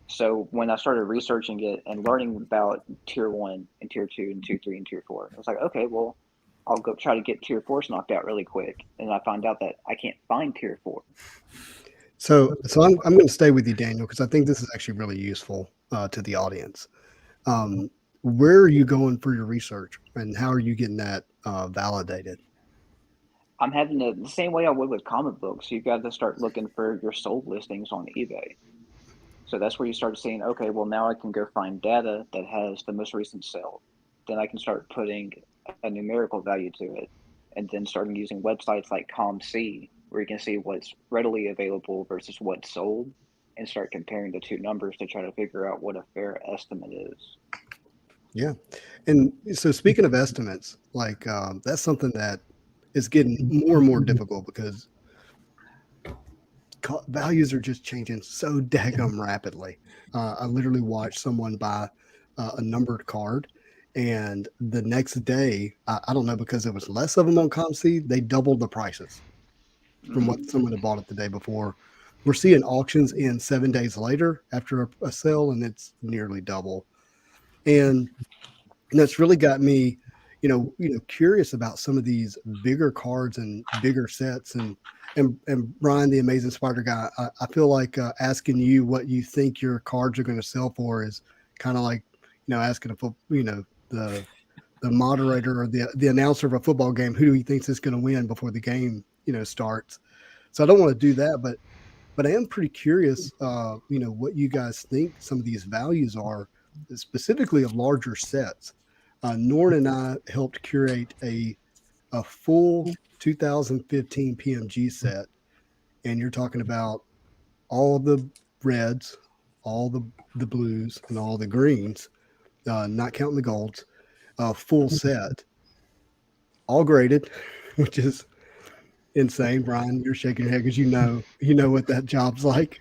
So when I started researching it and learning about tier 1 and tier 2 and tier 3 and tier 4, I was like, okay, well, I'll go try to get tier 4s knocked out really quick. And I found out that I can't find tier 4. So I'm going to stay with you, Daniel, because I think this is actually really useful to the audience. Where are you going for your research, and how are you getting that validated? I'm having the same way I would with comic books. You've got to start looking for your sold listings on eBay. So that's where you start seeing, okay, well, now I can go find data that has the most recent sale. Then I can start putting a numerical value to it, and then starting using websites like ComC, where you can see what's readily available versus what's sold, and start comparing the two numbers to try to figure out what a fair estimate is. Yeah. And so speaking of estimates, like that's something that is getting more and more difficult because values are just changing so daggum rapidly. I literally watched someone buy a numbered card, and the next day, I don't know, because there was less of them on ComC, they doubled the prices from what someone had bought it the day before. We're seeing auctions in 7 days later after a sale, and it's nearly double. And that's really got me, curious about some of these bigger cards and bigger sets. And and Brian, the Amazing Spider Guy, I feel like asking you what you think your cards are going to sell for is kind of like, asking the moderator or the announcer of a football game, who do he thinks is going to win before the game, starts. So I don't want to do that, but I am pretty curious, what you guys think some of these values are, specifically of larger sets. Norn and I helped curate a full 2015 PMG set, and you're talking about all the reds, all the blues, and all the greens, not counting the golds, full set, all graded, which is insane. Brian, you're shaking your head because you know what that job's like.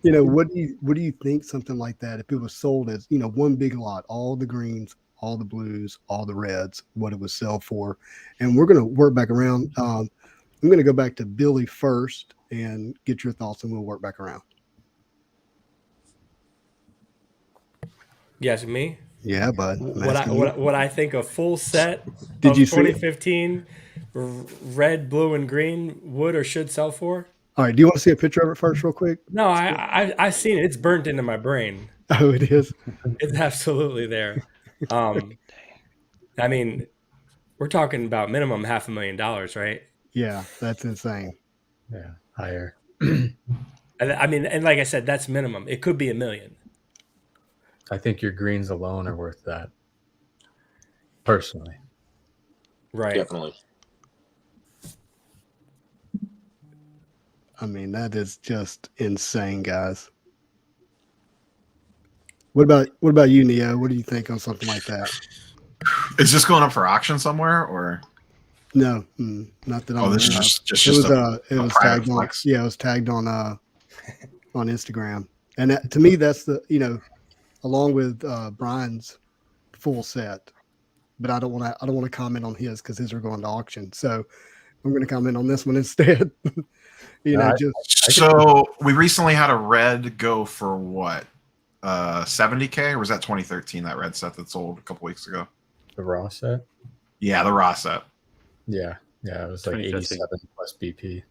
What do you think something like that, if it was sold as one big lot, all the greens, all the blues, all the reds, what it would sell for? And we're going to work back around. I'm going to go back to Billy first and get your thoughts, and we'll work back around. Yes, me. Yeah, bud. What I think a full set Did of you see it? 2015 red, blue, and green would or should sell for? All right. Do you want to see a picture of it first, real quick? No, I've seen it. It's burnt into my brain. Oh, it is. It's absolutely there. I mean, we're talking about minimum $500,000, right? Yeah, that's insane. Yeah, higher. I mean, and like I said, that's minimum. It could be $1 million. I think your greens alone are worth that. Personally. Right. Definitely. I mean, that is just insane, guys. What about you, Neo? What do you think on something like that? Is this going up for auction somewhere, or No, not that I'm this is aware of. just It was a private private tagged flex? on. Yeah, it was tagged on Instagram, and to me, that's along with Brian's full set. But I don't want to comment on his because his are going to auction. So I'm going to comment on this one instead. So we recently had a red go for what, $70K, or was that 2013? That red set that sold a couple weeks ago. The raw set. Yeah, the raw set. Yeah, it was like 87 plus BP.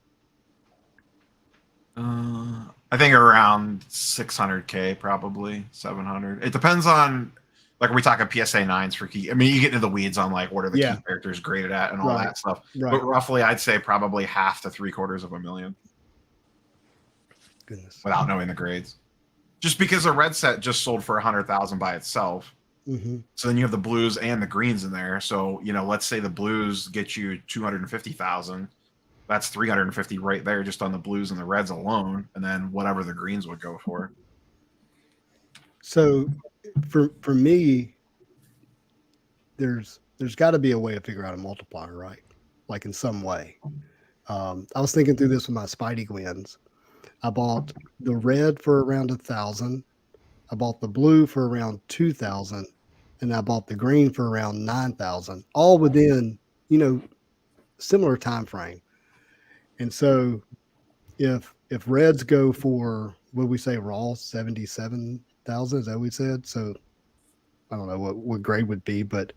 I think around 600K, probably 700. It depends on, like, are we talking PSA 9s for key? I mean, you get into the weeds on like what are the key characters graded at and all that stuff. Right. But roughly, I'd say probably half to $750,000. Goodness. Without knowing the grades, just because a red set just sold for 100,000 by itself. Mm-hmm. So then you have the blues and the greens in there. So let's say the blues get you 250,000. That's 350 right there, just on the blues and the reds alone, and then whatever the greens would go for. So, for me, there's got to be a way to figure out a multiplier, right? Like in some way. I was thinking through this with my Spidey Gwens. I bought the red for around 1,000. I bought the blue for around 2,000, and I bought the green for around 9,000. All within similar time frame. And so, if reds go for, what we say, raw 77,000, is that what we said? So I don't know what grade would be, but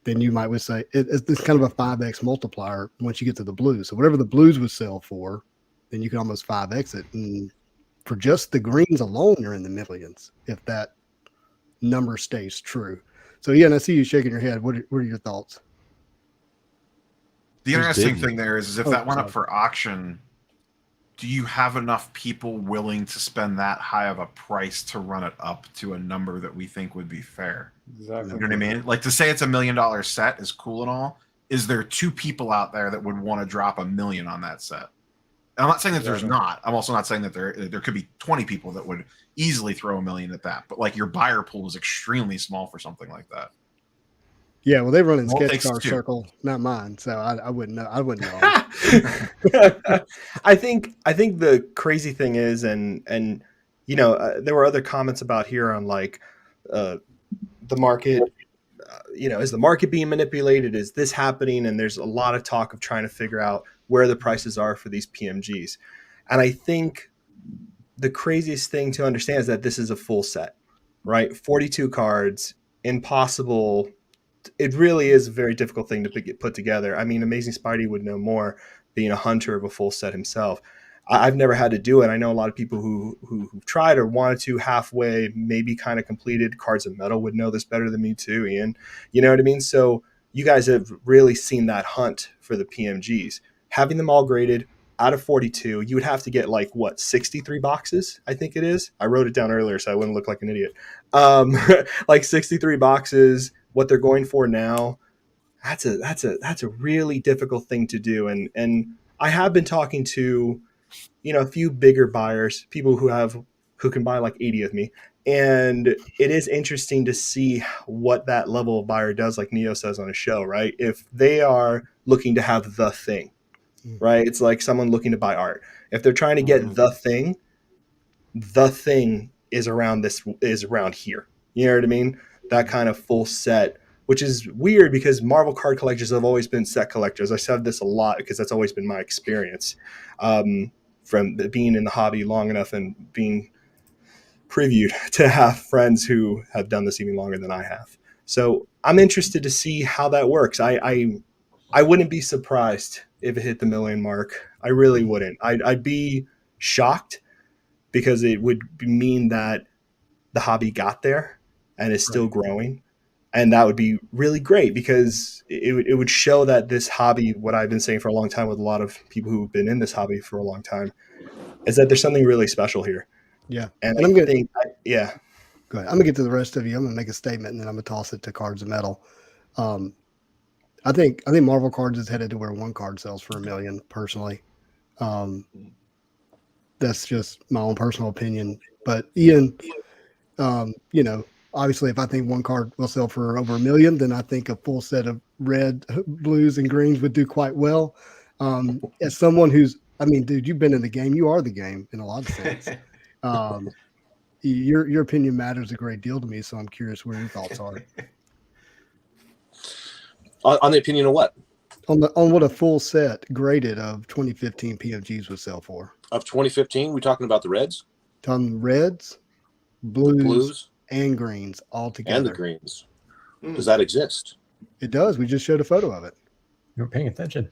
then you might say it's kind of a 5x multiplier once you get to the blues. So whatever the blues would sell for, then you can almost 5x it. And for just the greens alone, you're in the millions if that number stays true. So yeah, and I see you shaking your head. What are your thoughts? The interesting thing there is if that went up for auction, do you have enough people willing to spend that high of a price to run it up to a number that we think would be fair? Exactly. You know what I mean? Like, to say it's $1 million set is cool and all. Is there 2 people out there that would want to drop $1 million on that set? And I'm not saying that there's not. I'm also not saying that there could be 20 people that would easily throw $1 million at that. But like, your buyer pool is extremely small for something like that. Yeah, well, they run in Well, it sketch takes car 2. circle, not mine. So I wouldn't know. I wouldn't know. I think the crazy thing is, and there were other comments about here on like the market. Is the market being manipulated? Is this happening? And there's a lot of talk of trying to figure out where the prices are for these PMGs. And I think the craziest thing to understand is that this is a full set, right? 42 cards, impossible. It really is a very difficult thing to put together. I mean, Amazing Spidey would know more, being a hunter of a full set himself. I've never had to do it. I know a lot of people who've tried or wanted to halfway, maybe kind of completed. Cards of Metal would know this better than me too, Ian. You know what I mean? So you guys have really seen that hunt for the PMGs. Having them all graded out of 42, you would have to get like, what, 63 boxes, I think it is. I wrote it down earlier so I wouldn't look like an idiot. Like 63 boxes, what they're going for now. That's a really difficult thing to do. And I have been talking to, a few bigger buyers, people who can buy like 80 of me. And it is interesting to see what that level of buyer does, like Neo says on his show, right? If they are looking to have the thing, right? It's like someone looking to buy art. If they're trying to get the thing is around here. You know what I mean? That kind of full set, which is weird because Marvel card collectors have always been set collectors. I said this a lot because that's always been my experience. From being in the hobby long enough and being previewed to have friends who have done this even longer than I have. So I'm interested to see how that works. I wouldn't be surprised if it hit the million mark. I really wouldn't. I'd be shocked because it would mean that the hobby got there and is still growing. And that would be really great because it would show that this hobby, what I've been saying for a long time with a lot of people who've been in this hobby for a long time, is that there's something really special here. Yeah. And I'm Go ahead. I'm going to get to the rest of you. I'm going to make a statement and then I'm going to toss it to Cards of Metal. I think Marvel Cards is headed to where one card sells for $1 million personally. That's just my own personal opinion. But Ian, obviously, if I think one card will sell for over $1 million, then I think a full set of red, blues, and greens would do quite well. As someone dude, you've been in the game. You are the game in a lot of sense. Your opinion matters a great deal to me, so I'm curious where your thoughts are. On the opinion of what? On what a full set graded of 2015 PMGs would sell for. Of 2015, we talking about the reds? Talking reds, blues, and greens all together. And the greens. Does that exist? It does. We just showed a photo of it. You're paying attention.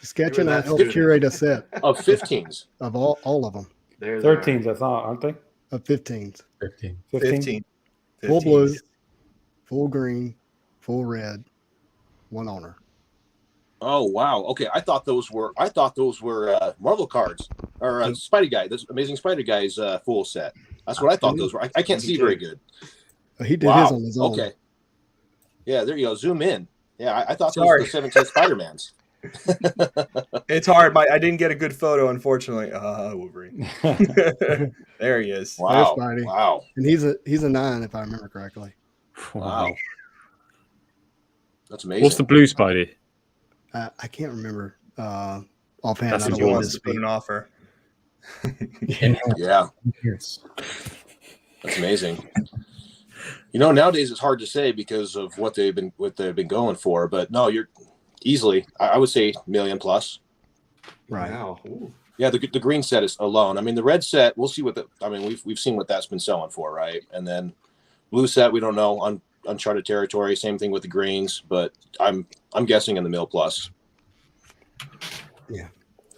Sketching, I helped curate a set of 15s. Of all of them. 13s, I thought, aren't they? Of 15s. 15. Full blue, full green, full red, one owner. Oh wow! Okay, I thought those were Marvel cards or Spidey Guy. This Amazing Spider Guy's full set. That's what I thought those were. I can't see very good. He did his on his own. Okay. Yeah, there you go. Zoom in. Yeah, I thought those were the 17 Spider-Mans. It's hard. I didn't get a good photo, unfortunately. Wolverine. There he is. Wow. Spidey. Wow. And he's a 9, if I remember correctly. Wow. That's amazing. What's the blue Spidey? I can't remember offhand. That's I don't who want wants to to put an offer. Yeah. That's amazing. Nowadays it's hard to say because of what they've been going for, but no, you're easily, I would say $1 million plus. Right. Wow. Yeah, the green set is alone. I mean, the red set, we'll see we've seen what that's been selling for, right? And then blue set, we don't know, uncharted territory. Same thing with the greens, but I'm guessing in the $1 million plus. Yeah.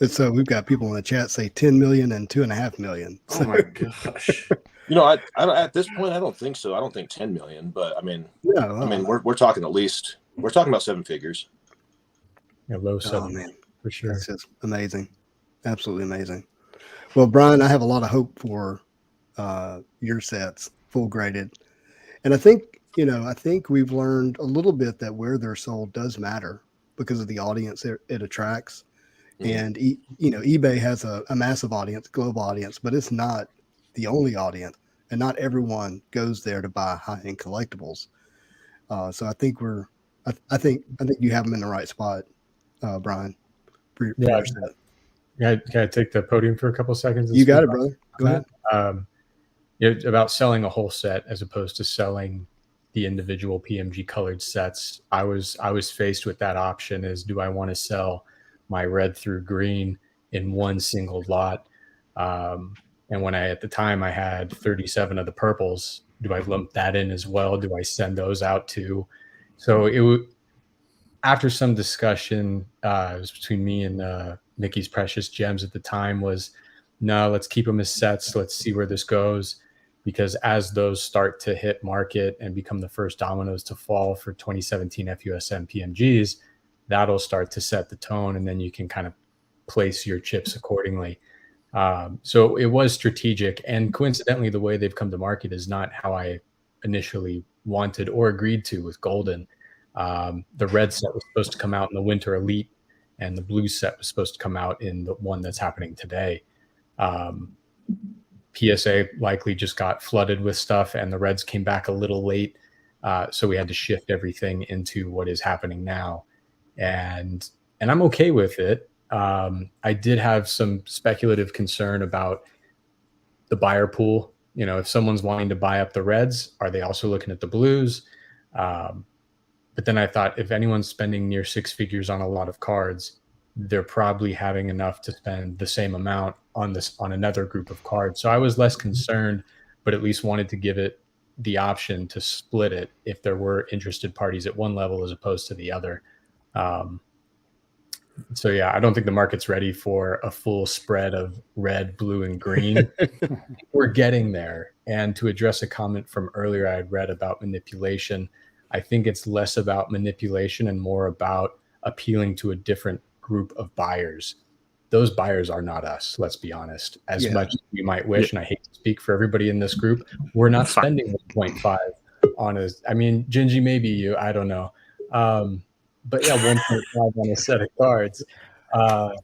It's we've got people in the chat say 10 million and 2.5 million. Oh my gosh. I at this point I don't think so. I don't think 10 million, but we're talking we're talking about 7 figures. Yeah, low 7. Oh man, for sure. That's just amazing. Absolutely amazing. Well, Brian, I have a lot of hope for your sets, full graded. And I think we've learned a little bit that where they're sold does matter because of the audience it attracts. And eBay has a massive audience, global audience, but it's not the only audience, and not everyone goes there to buy high-end collectibles. So I think I think you have them in the right spot, Brian. For your set. Yeah, can I take the podium for a couple of seconds? You got it, brother. Go ahead. About selling a whole set as opposed to selling the individual PMG colored sets. I was faced with that option: is do I want to sell my red through green in one single lot? And when at the time I had 37 of the purples, do I lump that in as well? Do I send those out too? So after some discussion, it was between me and Mickey's Precious Gems at the time, was no, let's keep them as sets. Let's see where this goes. Because as those start to hit market and become the first dominoes to fall for 2017 FUSM PMGs, that'll start to set the tone, and then you can kind of place your chips accordingly. So it was strategic, and coincidentally, the way they've come to market is not how I initially wanted or agreed to with Golden. The red set was supposed to come out in the Winter Elite, and the blue set was supposed to come out in the one that's happening today. PSA likely just got flooded with stuff, and the reds came back a little late. So we had to shift everything into what is happening now. And I'm okay with it. I did have some speculative concern about the buyer pool. You know, if someone's wanting to buy up the reds, are they also looking at the blues? But then I thought, if anyone's spending near six figures on a lot of cards, they're probably having enough to spend the same amount on another group of cards. So I was less concerned, but at least wanted to give it the option to split it if there were interested parties at one level as opposed to the other. So yeah, I don't think the market's ready for a full spread of red, blue, and green. We're getting there. And to address a comment from earlier I had read about manipulation, I think it's less about manipulation and more about appealing to a different group of buyers. Those buyers are not us, let's be honest. As much as we might wish, and I hate to speak for everybody in this group, we're not spending 1.5 on a, I mean, Gingy, maybe you, I don't know. But yeah, 1.5 on a set of cards. I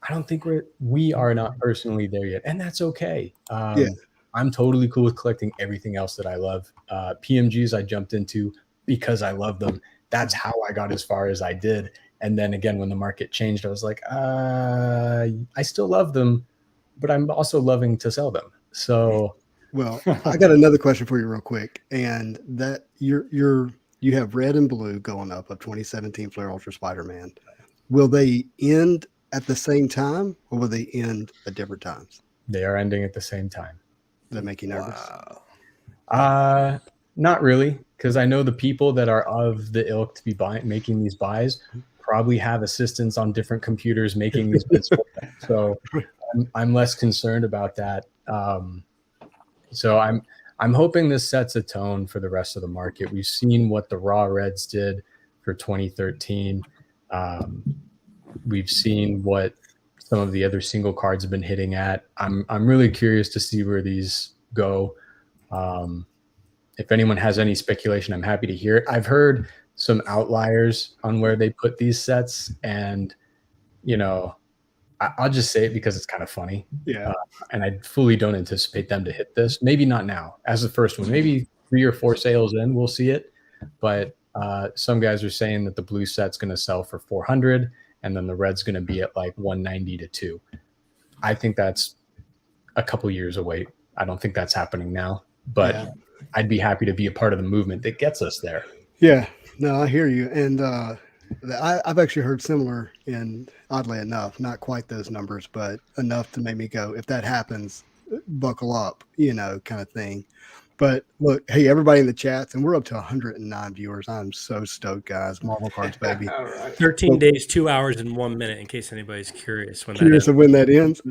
don't think we are not personally there yet, and that's okay. I'm totally cool with collecting everything else that I love. PMGs I jumped into because I love them. That's how I got as far as I did. And then again, when the market changed, I was like, I still love them, but I'm also loving to sell them. So, well, I got another question for you real quick. And that you have red and blue going up of 2017 Flare Ultra Spider-Man. Will they end at the same time, or will they end at different times? They are ending at the same time. Does that make you nervous? Not really, because I know the people that are of the ilk to be making these buys probably have assistants on different computers making these bids for them. So I'm less concerned about that. So I'm hoping this sets a tone for the rest of the market. We've seen what the raw reds did for 2013. We've seen what some of the other single cards have been hitting at. I'm really curious to see where these go. If anyone has any speculation, I'm happy to hear it. I've heard some outliers on where they put these sets, and you know, I'll just say it because it's kind of funny. Yeah. And I fully don't anticipate them to hit this. Maybe not now as the first one. Maybe 3 or 4 sales in, we'll see it. But some guys are saying that the blue set's going to sell for 400, and then the red's going to be at like 190 to 2. I think that's a couple years away. I don't think that's happening now, but I'd be happy to be a part of the movement that gets us there. Yeah, no, I hear you. And I've actually heard similar, and oddly enough, not quite those numbers, but enough to make me go, if that happens, buckle up, you know, kind of thing. But look, hey, everybody in the chats, and we're up to 109 viewers. I'm so stoked, guys. Marvel Cards, baby. 13 days, 2 hours, and 1 minute, in case anybody's curious when Curious of when that ends.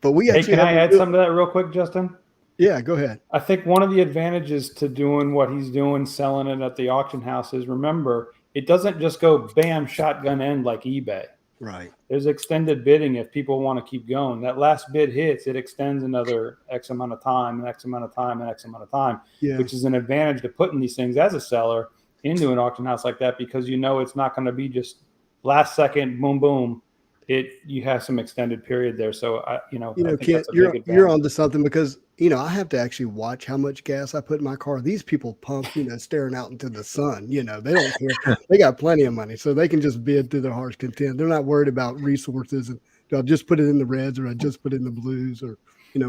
But we Hey, actually can I add something to that real quick, Justin? Yeah, go ahead. I think one of the advantages to doing what he's doing, selling it at the auction house, is remember, it doesn't just go bam, shotgun end like eBay. Right. There's extended bidding if people want to keep going. That last bid hits, it extends another X amount of time, and X amount of time, and X amount of time, which is an advantage to putting these things as a seller into an auction house like that, because you know it's not going to be just last second, boom, boom. You have some extended period there. So, I think Kent, that's a big advantage. you're onto something, because, I have to actually watch how much gas I put in my car. These people pump, staring out into the sun, they don't care. They got plenty of money, so they can just bid to their heart's content. They're not worried about resources and I'll just put it in the reds, or I just put it in the blues, or,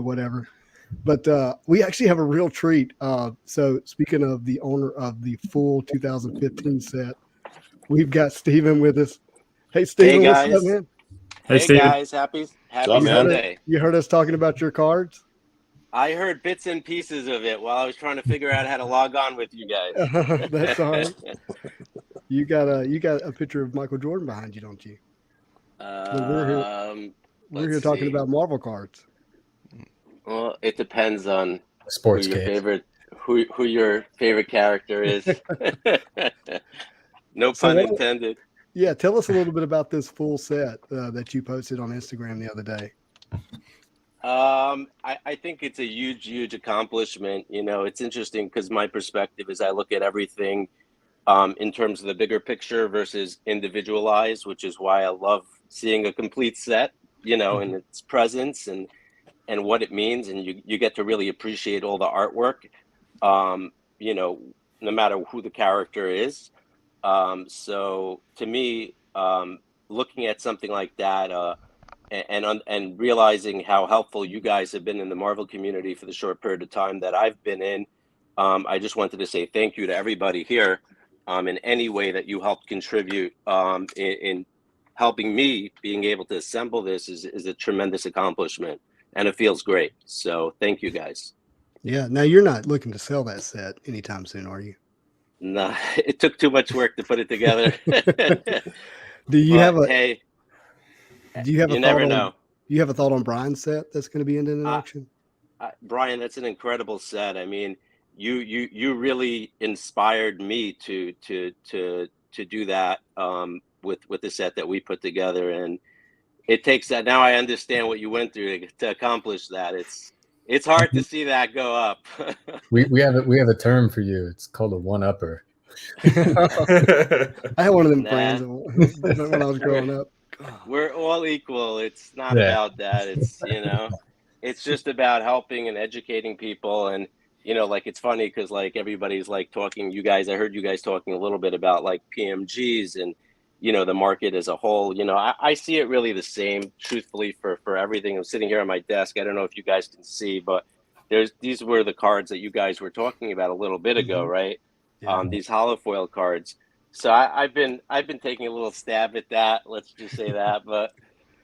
whatever. But we actually have a real treat. So speaking of the owner of the full 2015 set, we've got Steven with us. Hey, Steven, hey, what's up, man? Hey, guys, happy Sunday. You heard us talking about your cards? I heard bits and pieces of it while I was trying to figure out how to log on with you guys. That's all right. You got a picture of Michael Jordan behind you, don't you? Well, we're here Let's talking see. about Marvel cards. Well, it depends on Sports who your case. favorite who your favorite character is. No So pun what- intended. Yeah, tell us a little bit about this full set that you posted on Instagram the other day. I think it's a huge accomplishment. You know, it's interesting because my perspective is I look at everything in terms of the bigger picture versus individualized, which is why I love seeing a complete set, you know, and its presence and what it means, and you get to really appreciate all the artwork, you know, no matter who the character is. So to me, looking at something like that, and realizing how helpful you guys have been in the Marvel community for the short period of time that I've been in, I just wanted to say thank you to everybody here, in any way that you helped contribute, in helping me being able to assemble this is a tremendous accomplishment, and it feels great. So thank you guys. Yeah. Now you're not looking to sell that set anytime soon, are you? No, it took too much work to put it together. Do you But have a hey, Do you have you a never thought on? know. You have a thought on Brian's set that's going to be in an auction? Brian, that's an incredible set. I mean, you really inspired me to do that, with the set that we put together, and it takes that. Now I understand what you went through to accomplish that. It's hard to see that go up. We have a term for you. It's called a one-upper. I had one of them Nah. friends when I was growing up. We're all equal. It's not Yeah. about that. It's, you know, it's just about helping and educating people. And, you know, like, it's funny because, like, everybody's like talking, you guys, I heard you guys talking a little bit about like PMGs and, you know, the market as a whole. You know, I see it really the same, truthfully, for everything. I'm sitting here on my desk. I don't know if you guys can see, but these were the cards that you guys were talking about a little bit ago, right? Yeah. These holofoil cards. So I've been taking a little stab at that. Let's just say that, but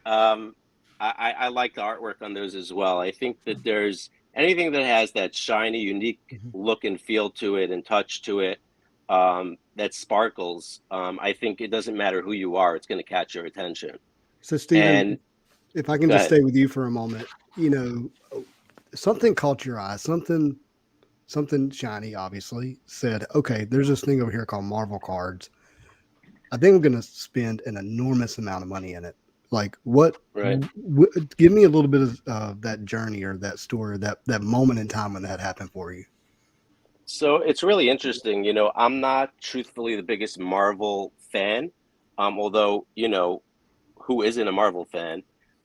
I like the artwork on those as well. I think that there's anything that has that shiny, unique look and feel to it and touch to it, that sparkles. I think it doesn't matter who you are; it's going to catch your attention. So, Stephen, And if I can go just ahead. stay with you for a moment, you know, something caught your eye, something shiny, obviously said, okay, there's this thing over here called Marvel cards. I think I'm going to spend an enormous amount of money in it. Like what, Right. Give me a little bit of that journey or that story, that moment in time when that happened for you. So it's really interesting. You know, I'm not truthfully the biggest Marvel fan, although, you know, who isn't a Marvel fan?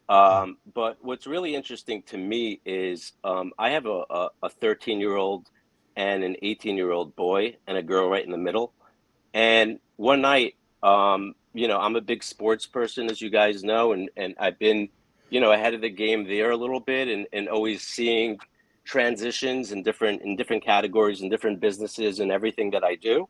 But what's really interesting to me is, I have a 13-year-old and an 18-year-old boy and a girl right in the middle. And one night, you know, I'm a big sports person, as you guys know, and I've been, you know, ahead of the game there a little bit, and always seeing transitions in different categories and different businesses and everything that I do.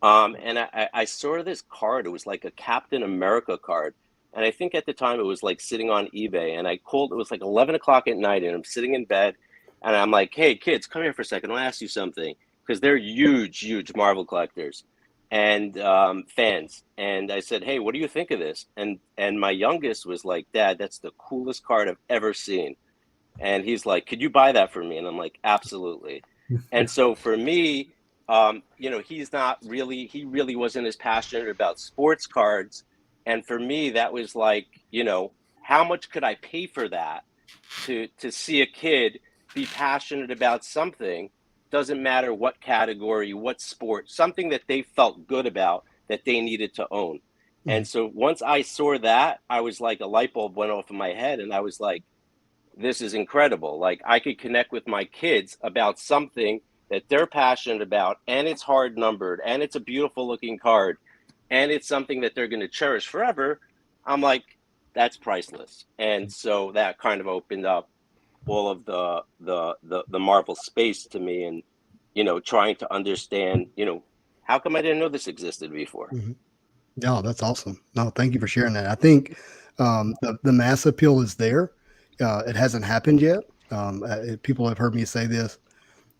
And I saw this card. It was like a Captain America card. And I think at the time it was like sitting on eBay. And I called, it was like 11 o'clock at night, and I'm sitting in bed. And I'm like, hey, kids, come here for a second. I'll ask you something. Because they're huge Marvel collectors and fans. And I said, hey, what do you think of this? And my youngest was like, Dad, that's the coolest card I've ever seen. And he's like, could you buy that for me? And I'm like, absolutely. And so for me, you know, he really wasn't as passionate about sports cards. And for me, that was like, you know, how much could I pay for that to see a kid be passionate about something, doesn't matter what category, what sport, something that they felt good about that they needed to own. And so once I saw that, I was like, a light bulb went off in my head, and I was like, this is incredible. Like, I could connect with my kids about something that they're passionate about, and it's hard numbered, and it's a beautiful looking card, and it's something that they're going to cherish forever. I'm like, that's priceless. And so that kind of opened up all of the Marvel space to me, and, you know, trying to understand, you know, how come I didn't know this existed before? No, that's awesome. No, thank you for sharing that. I think the mass appeal is there. It hasn't happened yet. People have heard me say this.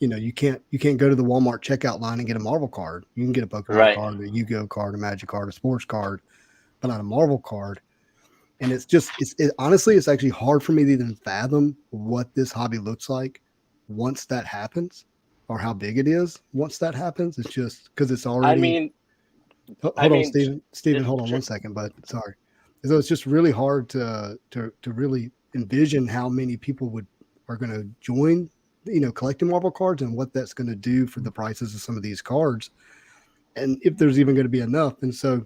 you can't go to the Walmart checkout line and get a Marvel card. You can get a Pokemon Right. card, a Yu-Gi-Oh card, a Magic card, a sports card, but not a Marvel card. And it's just honestly, it's actually hard for me to even fathom what this hobby looks like once that happens, or how big it is once that happens. It's just because it's I already. mean, Hold on, sure, Stephen, hold on sure. 1 second, but sorry. So it's just really hard to really envision how many people are going to join, collecting Marvel cards, and what that's going to do for the prices of some of these cards, and if there's even going to be enough. And so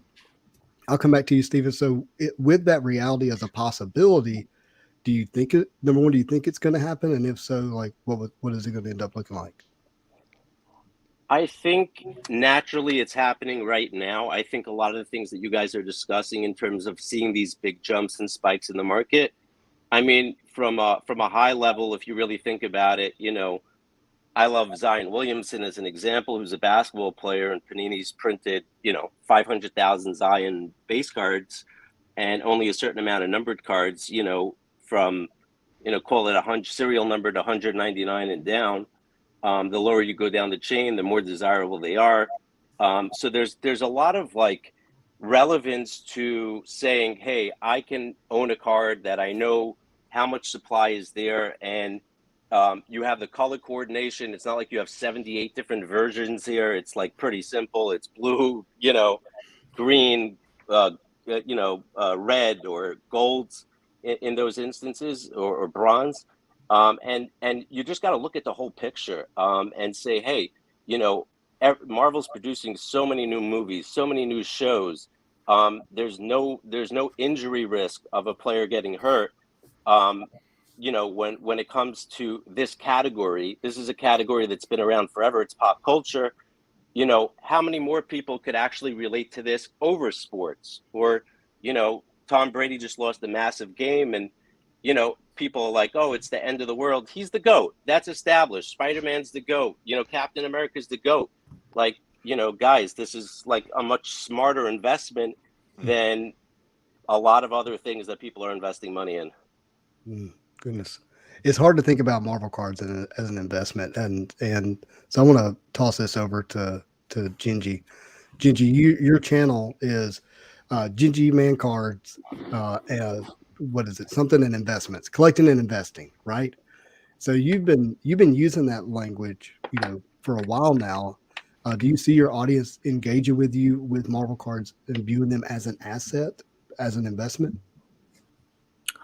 I'll come back to you, Stephen. So with that reality as a possibility, do you think number one, do you think it's going to happen? And if so, like, what is it going to end up looking like? I think naturally it's happening right now. I think a lot of the things that you guys are discussing in terms of seeing these big jumps and spikes in the market, I mean, from a high level, if you really think about it, I love Zion Williamson as an example, who's a basketball player, and Panini's printed, 500,000 Zion base cards and only a certain amount of numbered cards, from, call it 100 serial number to 199 and down. The lower you go down the chain, the more desirable they are. So there's a lot of like relevance to saying, hey, I can own a card that I know how much supply is there, and you have the color coordination. It's not like you have 78 different versions here. It's like pretty simple. It's blue, green, red or golds in those instances, or bronze. And you just got to look at the whole picture, and say, hey, Marvel's producing so many new movies, so many new shows. There's no injury risk of a player getting hurt. When it comes to this category, this is a category that's been around forever. It's pop culture. How many more people could actually relate to this over sports? Or, Tom Brady just lost a massive game, and, people are like, oh, it's the end of the world. He's the GOAT. That's established. Spider-Man's the GOAT. Captain America's the GOAT. Like, guys, this is like a much smarter investment than a lot of other things that people are investing money in. Goodness. It's hard to think about Marvel cards as an investment. And so I want to toss this over to Gingy. Gingy, your channel is Gingy Man Cards. What is it? Something in investments, collecting and investing, right? So you've been using that language, for a while now. Do you see your audience engaging with you with Marvel cards and viewing them as an asset, as an investment?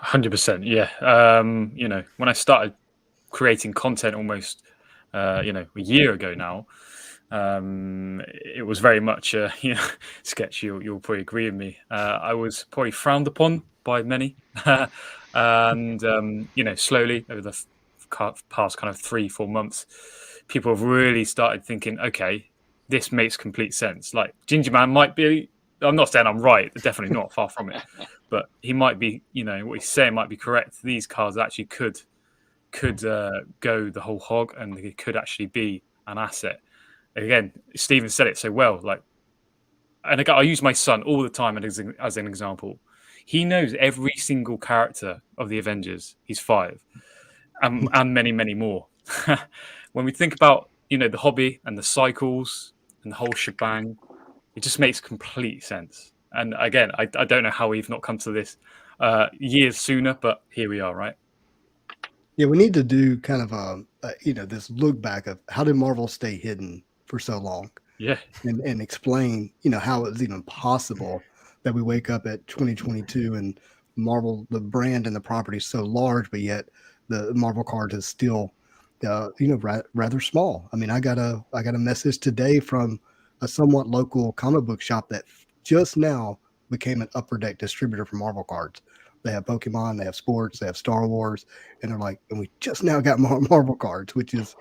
100%. Yeah. When I started creating content almost, a year ago now, it was very much, Sketch. You'll probably agree with me. I was probably frowned upon by many, and slowly over the past kind of 3-4 months, people have really started thinking, okay, this makes complete sense. Like Ginger Man might be. I'm not saying I'm right. Definitely not. Far from it. But he might be. What he's saying might be correct. These cards actually could go the whole hog, and it could actually be an asset. Again, Stephen said it so well. Like, and again, I use my son all the time as an example. He knows every single character of the Avengers. He's 5, and many, many more. When we think about the hobby and the cycles and the whole shebang, it just makes complete sense. And again, I don't know how we've not come to this years sooner, but here we are, right? Yeah, we need to do kind of this look back of how did Marvel stay hidden for so long? Yeah, and explain, how it's even possible that we wake up at 2022 and Marvel, the brand and the property is so large, but yet the Marvel card is still, rather small. I mean, I got a message today from a somewhat local comic book shop that just now became an upper deck distributor for Marvel cards. They have Pokemon, they have sports, they have Star Wars, and they're like, and we just now got Marvel cards, which is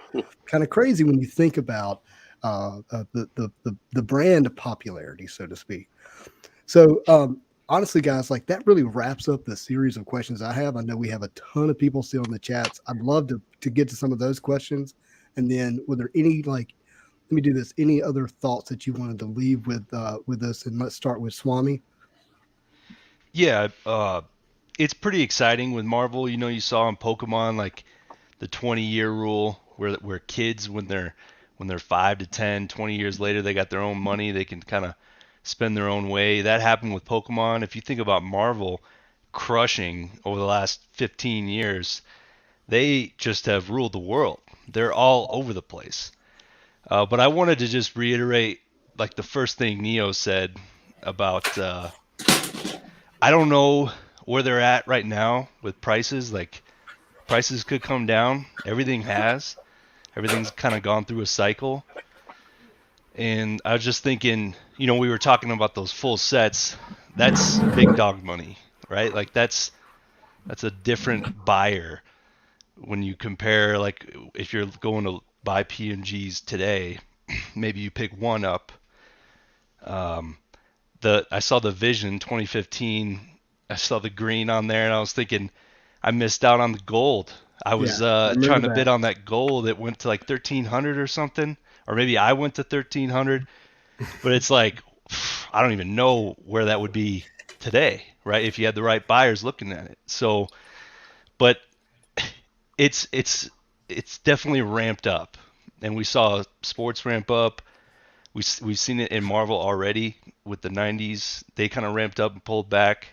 kind of crazy when you think about the brand popularity, so to speak. So honestly, guys, like that really wraps up the series of questions I have. I know we have a ton of people still in the chats. I'd love to get to some of those questions. And then were there any, let me do this, any other thoughts that you wanted to leave with us? And let's start with Swami. Yeah, it's pretty exciting with Marvel. You saw in Pokemon like the 20-year rule where kids when they're 5 to 10, 20 years later, they got their own money, they can kind of spend their own way. That happened with Pokemon. If you think about Marvel crushing over the last 15 years, they just have ruled the world. They're all over the place. But I wanted to just reiterate, like the first thing Neo said about, I don't know where they're at right now with prices. Like prices could come down. Everything's kind of gone through a cycle. And I was just thinking, we were talking about those full sets. That's big dog money, right? Like that's a different buyer when you compare, like if you're going to buy PMGs today, maybe you pick one up. I saw the Vision 2015. I saw the green on there, and I was thinking, I missed out on the gold. I was trying to bid on that gold. It went to like 1,300 or something, or maybe I went to 1,300. But it's like, I don't even know where that would be today, right? If you had the right buyers looking at it. So, but it's definitely ramped up, and we saw sports ramp up. We've seen it in Marvel already with the 90s. They kind of ramped up and pulled back.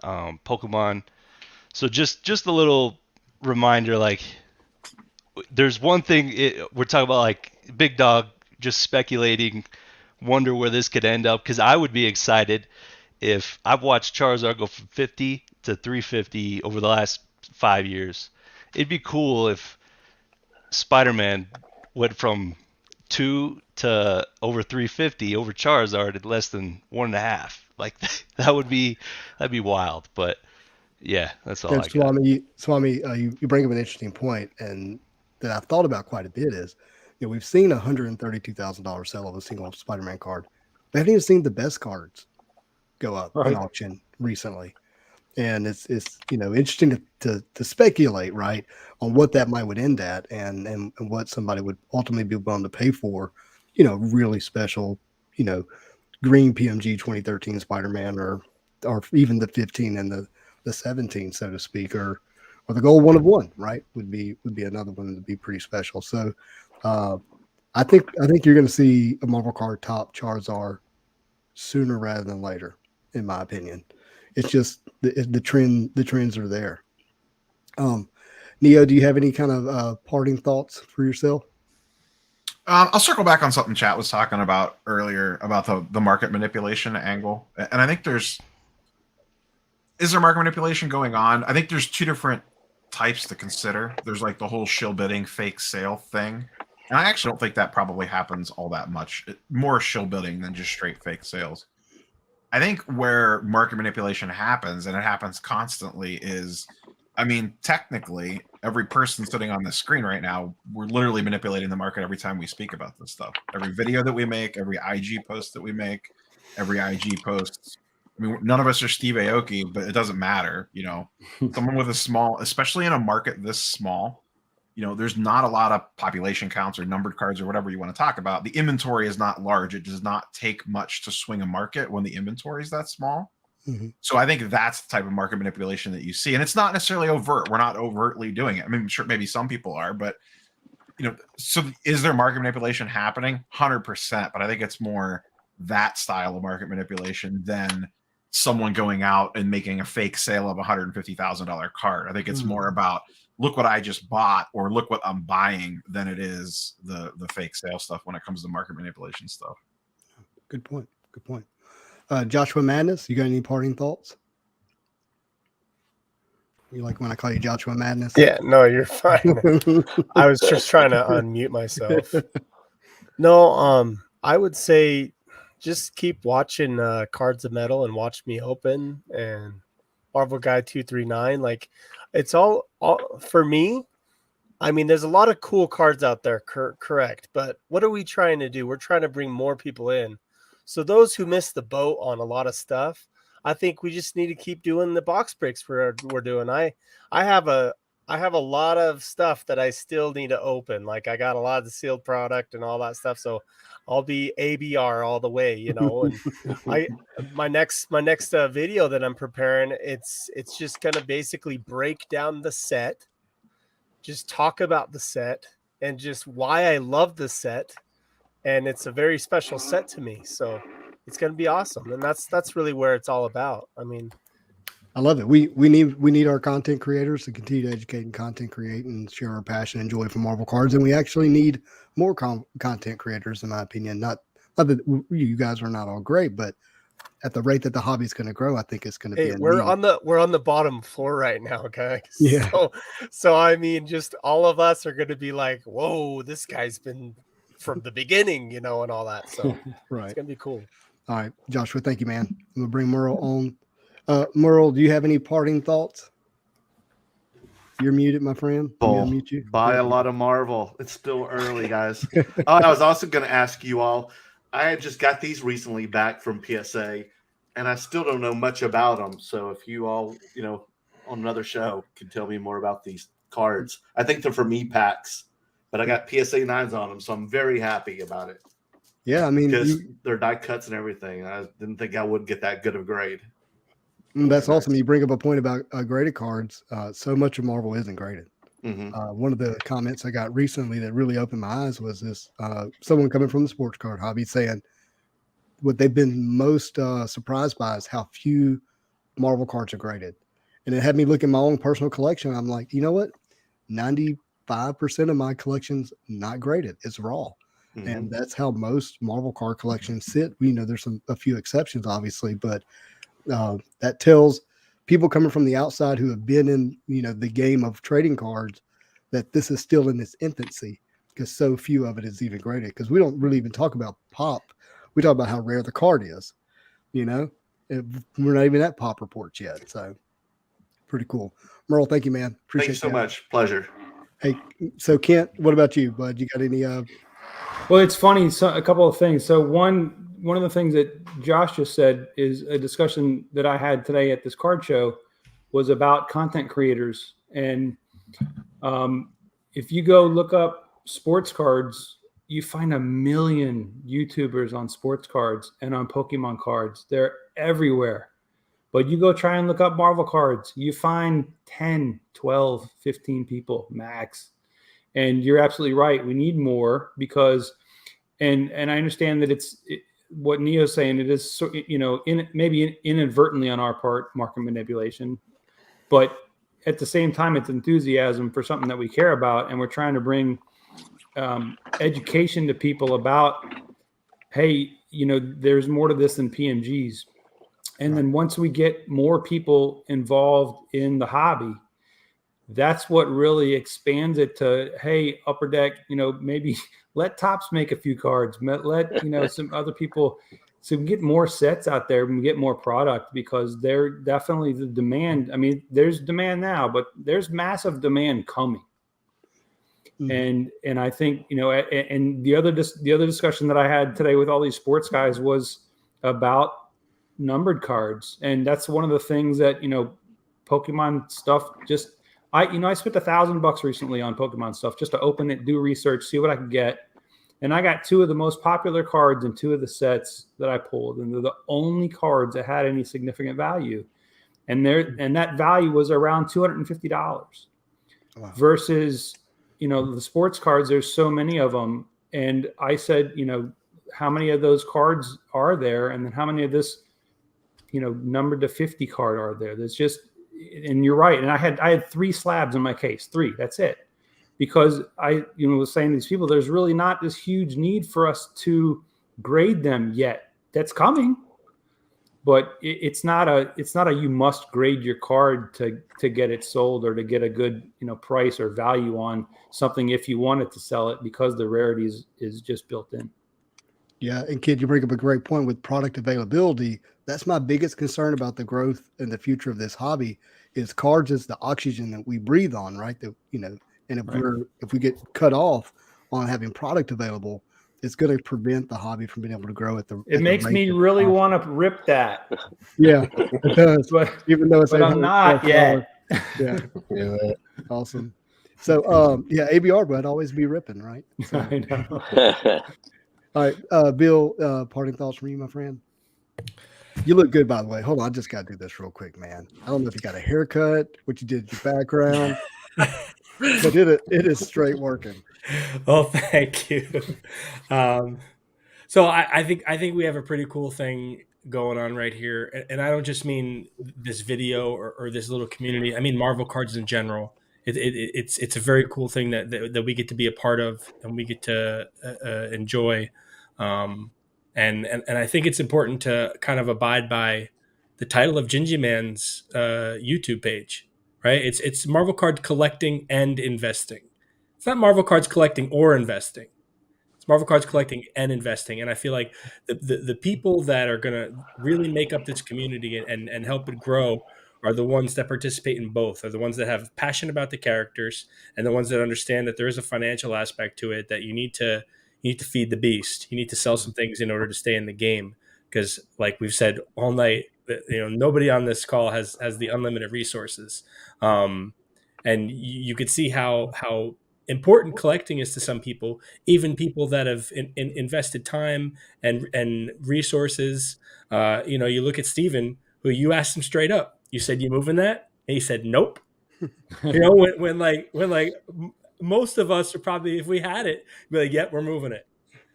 Pokemon. So just a little reminder, like there's one thing we're talking about, like big dog, just speculating, wonder where this could end up. Because I would be excited if I've watched Charizard go from 50 to 350 over the last 5 years. It'd be cool if Spider-Man went from 2 to over 350 over Charizard at less than 1.5. Like that'd be wild. But yeah, that's all I got. Swami, you bring up an interesting point, and that I've thought about quite a bit is, we've seen a $132,000 sale of a single Spider-Man card. We haven't even seen the best cards go up in auction recently. And it's interesting to speculate, right, on what that might would end at and what somebody would ultimately be willing to pay for, really special, green PMG 2013 Spider-Man or even the 15 and the 17, so to speak, or the gold 1 of 1, right, would be another one that would be pretty special. So I think you're going to see a Marvel card top Charizard sooner rather than later, in my opinion. It's just the trends are there. Neo, do you have any kind of parting thoughts for yourself? I'll circle back on something Chat was talking about earlier about the market manipulation angle. And I think is there market manipulation going on? I think there's two different types to consider. There's like the whole shill bidding, fake sale thing. And I actually don't think that probably happens all that much. More shill bidding than just straight fake sales. I think where market manipulation happens, and it happens constantly, is, I mean, technically, every person sitting on the screen right now, we're literally manipulating the market every time we speak about this stuff. Every video that we make, every IG post that we make, every IG post. I mean, none of us are Steve Aoki, but it doesn't matter. Someone with a small, especially in a market this small, there's not a lot of population counts or numbered cards or whatever you want to talk about. The inventory is not large. It does not take much to swing a market when the inventory is that small. Mm-hmm. So I think that's the type of market manipulation that you see. And it's not necessarily overt. We're not overtly doing it. I mean, sure, maybe some people are, but, so is there market manipulation happening? 100%. But I think it's more that style of market manipulation than someone going out and making a fake sale of $150,000 card. I think it's more about, look what I just bought or look what I'm buying than it is the fake sale stuff when it comes to market manipulation stuff. Good point. Joshua Madness, you got any parting thoughts? You like when I call you Joshua Madness? Yeah, no, you're fine. I was just trying to unmute myself. No, I would say just keep watching Cards of Metal and watch me open and Marvel Guy 239. Like, it's all for me. I mean, there's a lot of cool cards out there, correct. But what are we trying to do? We're trying to bring more people in. So those who missed the boat on a lot of stuff, I think we just need to keep doing the box breaks we're doing. I have a lot of stuff that I still need to open. Like, I got a lot of the sealed product and all that stuff. So I'll be ABR all the way, And my next video that I'm preparing, it's just gonna basically break down the set, just talk about the set and just why I love this set. And it's a very special set to me. So it's going to be awesome. And that's really where it's all about. I mean, I love it. We need our content creators to continue to educate and content create and share our passion and joy for Marvel cards. And we actually need more content creators, in my opinion. Not that you guys are not all great, but at the rate that the hobby is going to grow, I think it's going to be. We're on the bottom floor right now, guys. Yeah. So I mean, just all of us are going to be like, whoa, this guy's been from the beginning, and all that. So right, it's going to be cool. All right, Joshua, thank you, man. I'm gonna bring Merle on. Merle, do you have any parting thoughts? You're muted, my friend. Mute you. Buy a lot of Marvel. It's still early, guys. I was also going to ask you all. I had just got these recently back from PSA, and I still don't know much about them. So if you all, on another show, can tell me more about these cards. I think they're for me packs, but I got PSA 9s on them, so I'm very happy about it. Yeah, I mean, because they're die cuts and everything. I didn't think I would get that good of a grade. That's awesome. You bring up a point about graded cards. So much of Marvel isn't graded. Mm-hmm. One of the comments I got recently that really opened my eyes was this: someone coming from the sports card hobby saying what they've been most surprised by is how few Marvel cards are graded. And it had me look at my own personal collection. I'm like, you know what? 95% of my collection's not graded. It's raw. Mm-hmm. And that's how most Marvel card collections sit. There's a few exceptions, obviously, but that tells people coming from the outside who have been in, the game of trading cards that this is still in its infancy because so few of it is even graded. Because we don't really even talk about pop. We talk about how rare the card is, we're not even at pop reports yet. So pretty cool. Merle, thank you, man. Appreciate Thank you so much. Pleasure. Hey, so Kent, what about you, bud? You got any? Well, it's funny. So a couple of things. So one of the things that Josh just said is a discussion that I had today at this card show was about content creators. And if you go look up sports cards, you find a million YouTubers on sports cards and on Pokemon cards. They're everywhere. But you go try and look up Marvel cards, you find 10, 12, 15 people max. And you're absolutely right. We need more because, and I understand that what Neo's saying. It is, maybe inadvertently on our part, market manipulation, but at the same time, it's enthusiasm for something that we care about, and we're trying to bring education to people about, hey, there's more to this than PMGs. And then once we get more people involved in the hobby, that's what really expands it to, hey, Upper Deck, maybe let Topps make a few cards, let some other people, so we get more sets out there and we get more product, because they're definitely the demand. I mean, there's demand now, but there's massive demand coming. Mm-hmm. And I think, and the other discussion that I had today with all these sports guys was about numbered cards. And that's one of the things that, Pokemon stuff, I spent $1,000 recently on Pokemon stuff just to open it, do research, see what I could get. And I got two of the most popular cards in two of the sets that I pulled. And they're the only cards that had any significant value. And that value was around $250. Wow. Versus, the sports cards, there's so many of them. And I said, how many of those cards are there? And then how many of this, numbered to 50 card are there? There's just, and you're right. And I had 3 slabs in my case, 3, that's it. Because I, was saying to these people, there's really not this huge need for us to grade them yet. That's coming, but it's not a you must grade your card to get it sold or to get a good, price or value on something if you wanted to sell it, because the rarity is just built in. Yeah, and kid, you bring up a great point with product availability. That's my biggest concern about the growth and the future of this hobby is cards is the oxygen that we breathe on, right? That and if we get cut off on having product available, it's going to prevent the hobby from being able to grow at the. It makes me really want to rip that. Yeah, it does. But even though it's, but I'm not yet. Yeah. Awesome. So ABR, but always be ripping, right? So. I know. All right, Bill, parting thoughts from you, my friend. You look good, by the way. Hold on, I just got to do this real quick, man. I don't know if you got a haircut, what you did at your background. but it is straight working. Oh, thank you. So I think we have a pretty cool thing going on right here, and I don't just mean this video or this little community. I mean Marvel cards in general. It's a very cool thing that we get to be a part of and we get to enjoy, and I think it's important to kind of abide by the title of Gingy Man's YouTube page, right? It's Marvel card collecting and investing. It's not Marvel cards collecting or investing. It's Marvel cards collecting and investing. And I feel like the people that are going to really make up this community and help it grow are the ones that participate in both, are the ones that have passion about the characters and the ones that understand that there is a financial aspect to it, that you need to feed the beast. You need to sell some things in order to stay in the game. Because like we've said all night, nobody on this call has the unlimited resources. And you could see how important collecting is to some people, even people that have invested time and resources. You look at Steven, who you asked him straight up. You said, "You moving that?" And he said, "Nope." when most of us are probably, if we had it, be like, "Yep, we're moving it."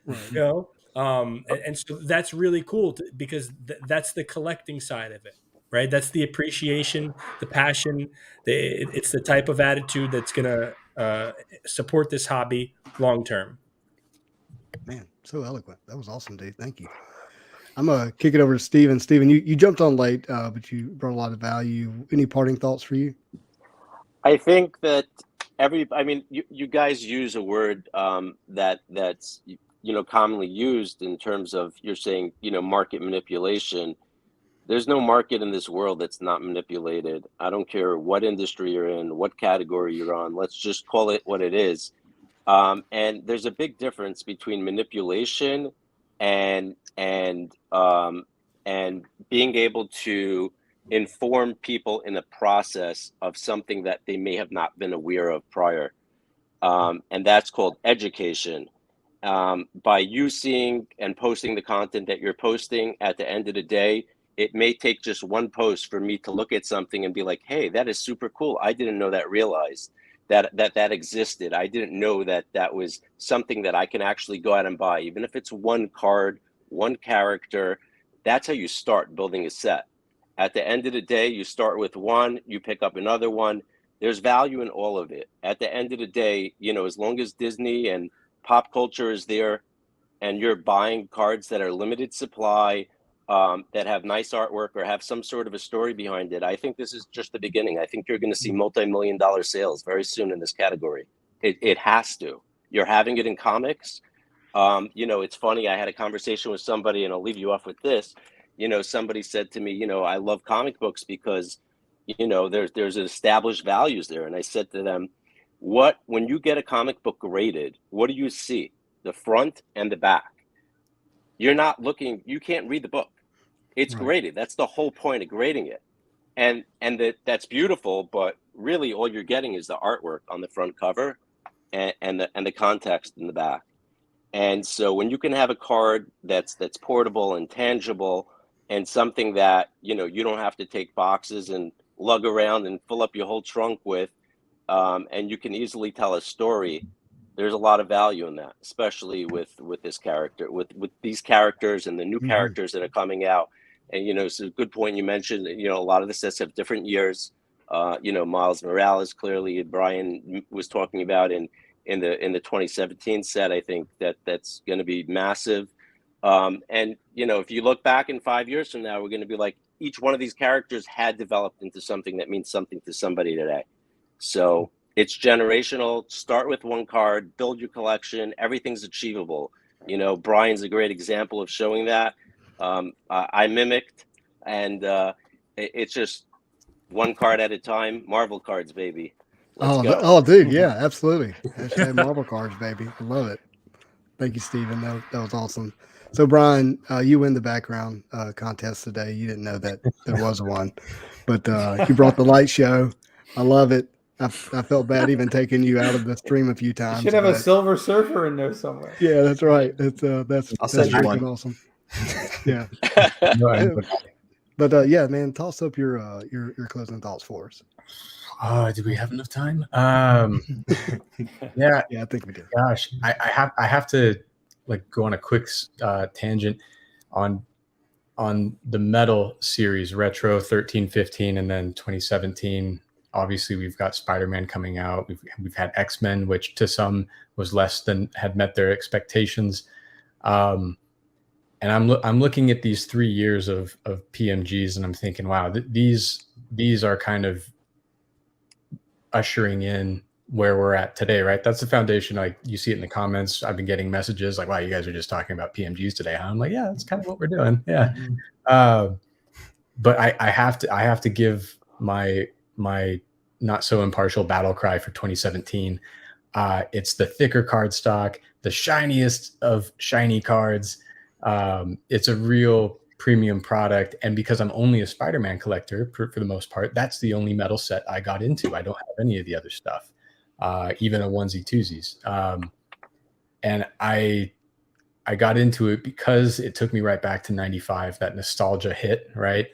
Right. And so that's really cool because that's the collecting side of it, right? That's the appreciation, the passion. It's the type of attitude that's going to support this hobby long term. Man, so eloquent. That was awesome, dude. Thank you. I'm gonna kick it over to Steven. Steven, you jumped on late, but you brought a lot of value. Any parting thoughts for you? I think that you guys use a word that's commonly used in terms of, you're saying, market manipulation. There's no market in this world that's not manipulated. I don't care what industry you're in, what category you're on. Let's just call it what it is. And there's a big difference between manipulation and being able to inform people in the process of something that they may have not been aware of prior. And that's called education. By you seeing and posting the content that you're posting, at the end of the day, it may take just one post for me to look at something and be like, hey, that is super cool. I didn't know that that existed. I didn't know that was something that I can actually go out and buy, even if it's one card, one character. That's how you start building a set. At the end of the day, you start with one, you pick up another one. There's value in all of it. At the end of the day, as long as Disney and pop culture is there and you're buying cards that are limited supply, that have nice artwork or have some sort of a story behind it, I think this is just the beginning. I think you're going to see multi-million-dollar sales very soon in this category. It has to. You're having it in comics. It's funny. I had a conversation with somebody, and I'll leave you off with this. Somebody said to me, I love comic books because, there's established values there. And I said to them, when you get a comic book graded, what do you see? The front and the back. You're not looking, you can't read the book. It's Right. graded. That's the whole point of grading it. And that's beautiful, but really all you're getting is the artwork on the front cover and the context in the back. And so when you can have a card that's portable and tangible and something that, you don't have to take boxes and lug around and fill up your whole trunk with, and you can easily tell a story, there's a lot of value in that, especially with this character, with these characters and the new characters that are coming out. And, it's a good point you mentioned, a lot of the sets have different years. Miles Morales, clearly, Brian was talking about in the 2017 set. I think that's going to be massive. And, if you look back in 5 years from now, we're going to be like, each one of these characters had developed into something that means something to somebody today. So it's generational. Start with one card, build your collection. Everything's achievable. Brian's a great example of showing that. I mimicked, and it's just one card at a time. Marvel cards, baby. Let's go. Oh, dude, yeah, absolutely. Hashtag Marvel cards, baby. I love it. Thank you, Steven. That was awesome. So, Brian, you win the background contest today. You didn't know that there was one, but you brought the light show. I love it. I felt bad even taking you out of the stream a few times. You should have a Silver Surfer in there somewhere. Yeah, that's right. That's I'll send you one. Awesome. Yeah. No, But yeah, man, toss up your closing thoughts for us. Oh, do we have enough time? Yeah, Yeah, I think we do. gosh, I have to like go on a quick tangent on the metal series, retro 13, 15, and then 2017. Obviously, we've got Spider-Man coming out. We've had X-Men, which to some was less than had met their expectations. And I'm looking at these 3 years of PMGs, and I'm thinking, wow, these are kind of ushering in where we're at today, right? That's the foundation. Like you see it in the comments. I've been getting messages like, wow, you guys are just talking about PMGs today. I'm like, yeah, that's kind of what we're doing. Yeah. But I have to give my not so impartial battle cry for 2017. It's the thicker card stock, the shiniest of shiny cards. It's a real premium product, and because I'm only a Spider-Man collector for the most part, that's the only metal set I got into. I don't have any of the other stuff, even a onesie twosies. And I got into it because it took me right back to 95, that nostalgia hit, right?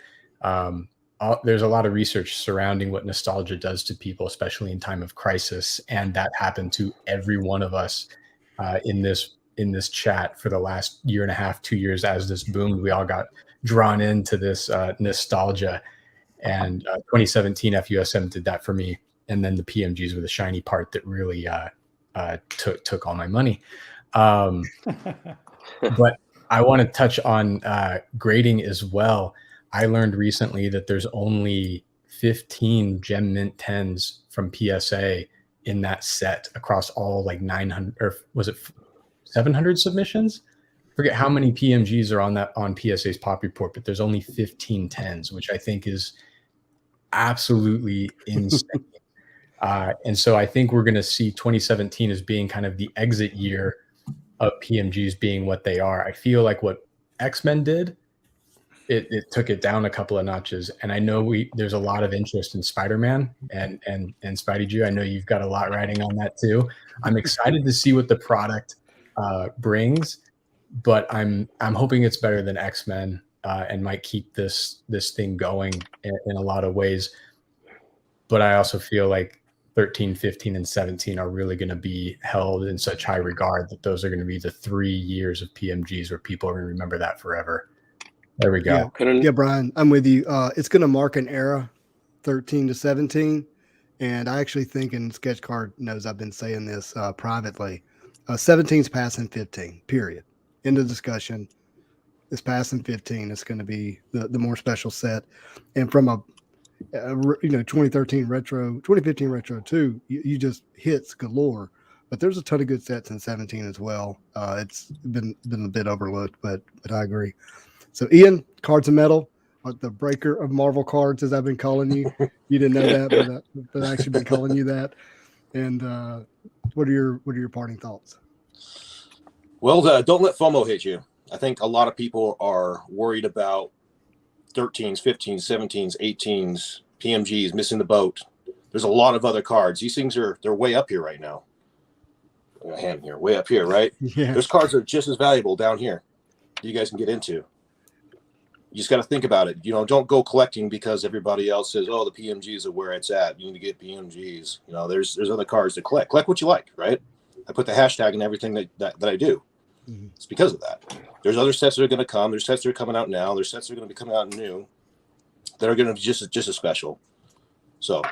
There's a lot of research surrounding what nostalgia does to people, especially in time of crisis. And that happened to every one of us in this chat for the last year and a half, 2 years. As this boomed, we all got drawn into this nostalgia. And 2017 FUSM did that for me. And then the PMGs were the shiny part that really took all my money. But I want to touch on grading as well. I learned recently that there's only 15 Gem Mint 10s from PSA in that set across all like 900, or was it 700 submissions? Forget how many PMGs are on PSA's pop report, but there's only 15 10s, which I think is absolutely insane. And so I think we're going to see 2017 as being kind of the exit year of PMGs being what they are. I feel like what X-Men did, it took it down a couple of notches. And I know there's a lot of interest in Spider-Man and Spidey Jew. I know you've got a lot riding on that too. I'm excited to see what the product brings, but I'm hoping it's better than X-Men and might keep this thing going in a lot of ways. But I also feel like 13, 15, and 17 are really going to be held in such high regard that those are going to be the 3 years of PMGs where people are going to remember that forever. There we go. Yeah, Brian, I'm with you. It's going to mark an era, 13 to 17. And I actually think, and Sketch Card knows I've been saying this privately, 17's passing 15, period. End of discussion. It's passing 15. It's going to be the more special set. And from a 2015 retro 2, you just hits galore. But there's a ton of good sets in 17 as well. It's been a bit overlooked, but I agree. So Ian, Cards of Metal, the breaker of Marvel cards, as I've been calling you. You didn't know that, but I've actually been calling you that. And what are your parting thoughts? Well, don't let FOMO hit you. I think a lot of people are worried about 13s, 15s, 17s, 18s, PMGs, missing the boat. There's a lot of other cards. These things they're way up here right now. I got a hand here, way up here, right? Yeah. There's cards that are just as valuable down here that you guys can get into. You just got to think about it. Don't go collecting because everybody else says, oh, the PMGs are where it's at. You need to get PMGs. There's other cards to collect. Collect what you like, right? I put the hashtag in everything that I do. Mm-hmm. It's because of that. There's other sets that are going to come. There's sets that are coming out now. There's sets that are going to be coming out new that are going to be just as special. So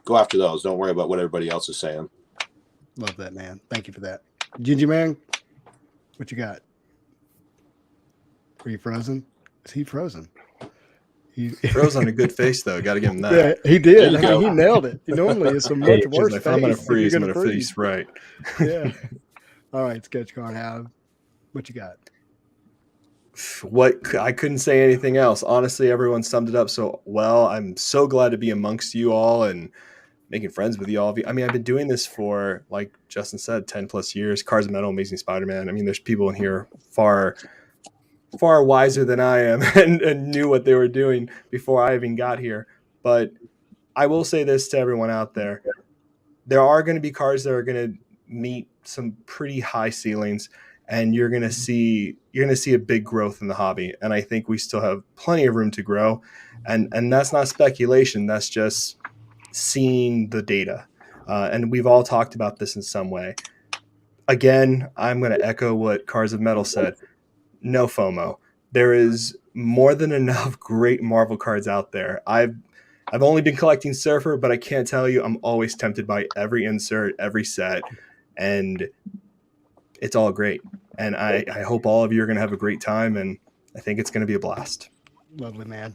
go after those. Don't worry about what everybody else is saying. Love that, man. Thank you for that. Ginger Man, what you got? Are you frozen? Is he frozen? He froze on a good face, though. Got to give him that. Yeah, he did. He nailed it. Normally, it's a much worse if I'm going to freeze, I'm going to freeze right. Yeah. All right, Sketch Card. What you got? What I couldn't say anything else. Honestly, everyone summed it up so well. I'm so glad to be amongst you all and making friends with you all. I mean, I've been doing this for, like Justin said, 10 plus years. Cards of Metal, Amazing Spider-Man. I mean, there's people in here far wiser than I am and knew what they were doing before I even got here. But I will say this to everyone out there. There are going to be cards that are going to meet some pretty high ceilings, and you're going to see a big growth in the hobby. And I think we still have plenty of room to grow. And that's not speculation. That's just seeing the data. And we've all talked about this in some way. Again, I'm going to echo what Cards of Metal said. No FOMO. There is more than enough great Marvel cards out there. I've only been collecting Surfer, but I can't tell you, I'm always tempted by every insert, every set, and it's all great. And I hope all of you are going to have a great time, and I think it's going to be a blast. Lovely, man.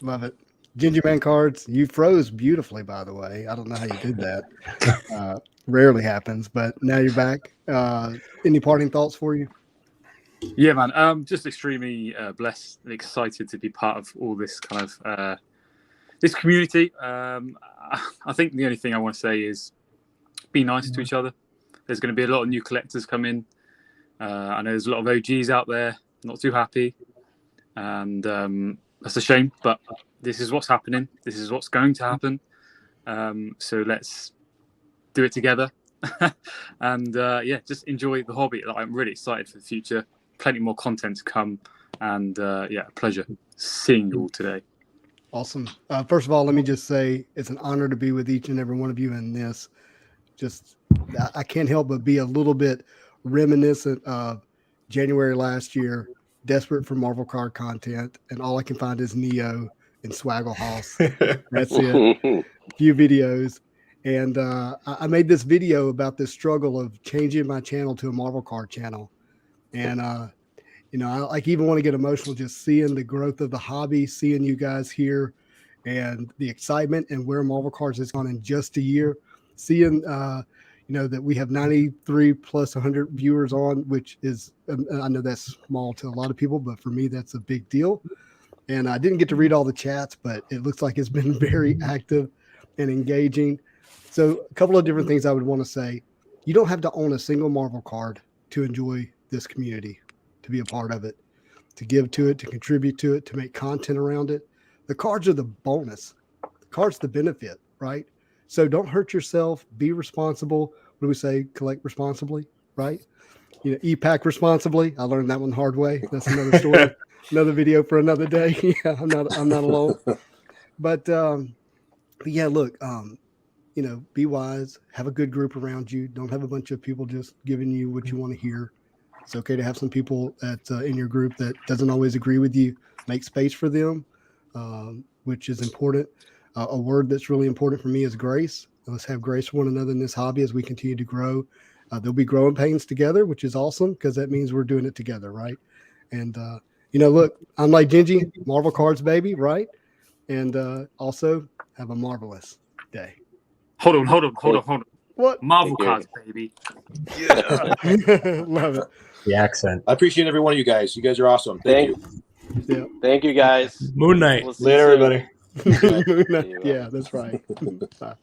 Love it. Ginger Man cards, you froze beautifully, by the way. I don't know how you did that. Rarely happens, but now you're back. Any parting thoughts for you? Yeah, man. Just extremely blessed and excited to be part of all this kind of this community. I think the only thing I want to say is be nice to each other. There's going to be a lot of new collectors come in. I know there's a lot of OGs out there not too happy, and that's a shame. But this is what's happening. This is what's going to happen. So let's do it together, and yeah, just enjoy the hobby. I'm really excited for the future. Plenty more content to come, and yeah, a pleasure seeing you all today. Awesome. First of all, let me just say it's an honor to be with each and every one of you in this. Just, I can't help but be a little bit reminiscent of January last year, desperate for Marvel card content, and all I can find is Neo and Swaggle House. That's it. A few videos. And I made this video about this struggle of changing my channel to a Marvel card channel. And, you know, I like even want to get emotional just seeing the growth of the hobby, seeing you guys here and the excitement and where Marvel cards has gone in just a year, seeing, you know, that we have 93 plus 100 viewers on, which is, I know that's small to a lot of people, but for me, that's a big deal. And I didn't get to read all the chats, but it looks like it's been very active and engaging. So a couple of different things I would want to say. You don't have to own a single Marvel card to enjoy this community, to be a part of it, to give to it, to contribute to it, to make content around it. The cards are the bonus. The cards the benefit, right? So don't hurt yourself. Be responsible. What do we say? Collect responsibly, right? You know, e-pack responsibly. I learned that one the hard way. That's another story, another video for another day. Yeah, I'm not alone. But yeah, look, you know, be wise. Have a good group around you. Don't have a bunch of people just giving you what you want to hear. It's okay to have some people that in your group that doesn't always agree with you. Make space for them, which is important. A word that's really important for me is grace. Let's have grace for one another in this hobby as we continue to grow. There'll be growing pains together, which is awesome because that means we're doing it together, right? And, you know, look, I'm like Gingy, Marvel cards, baby, right? And also have a marvelous day. Hold on. What? Marvel cards, baby. Yeah. Love it. The accent. I appreciate every one of you guys. You guys are awesome. Thank you. Yeah. Thank you, guys. Moon Knight. We'll see you Later, soon. everybody. Yeah, that's right. Bye.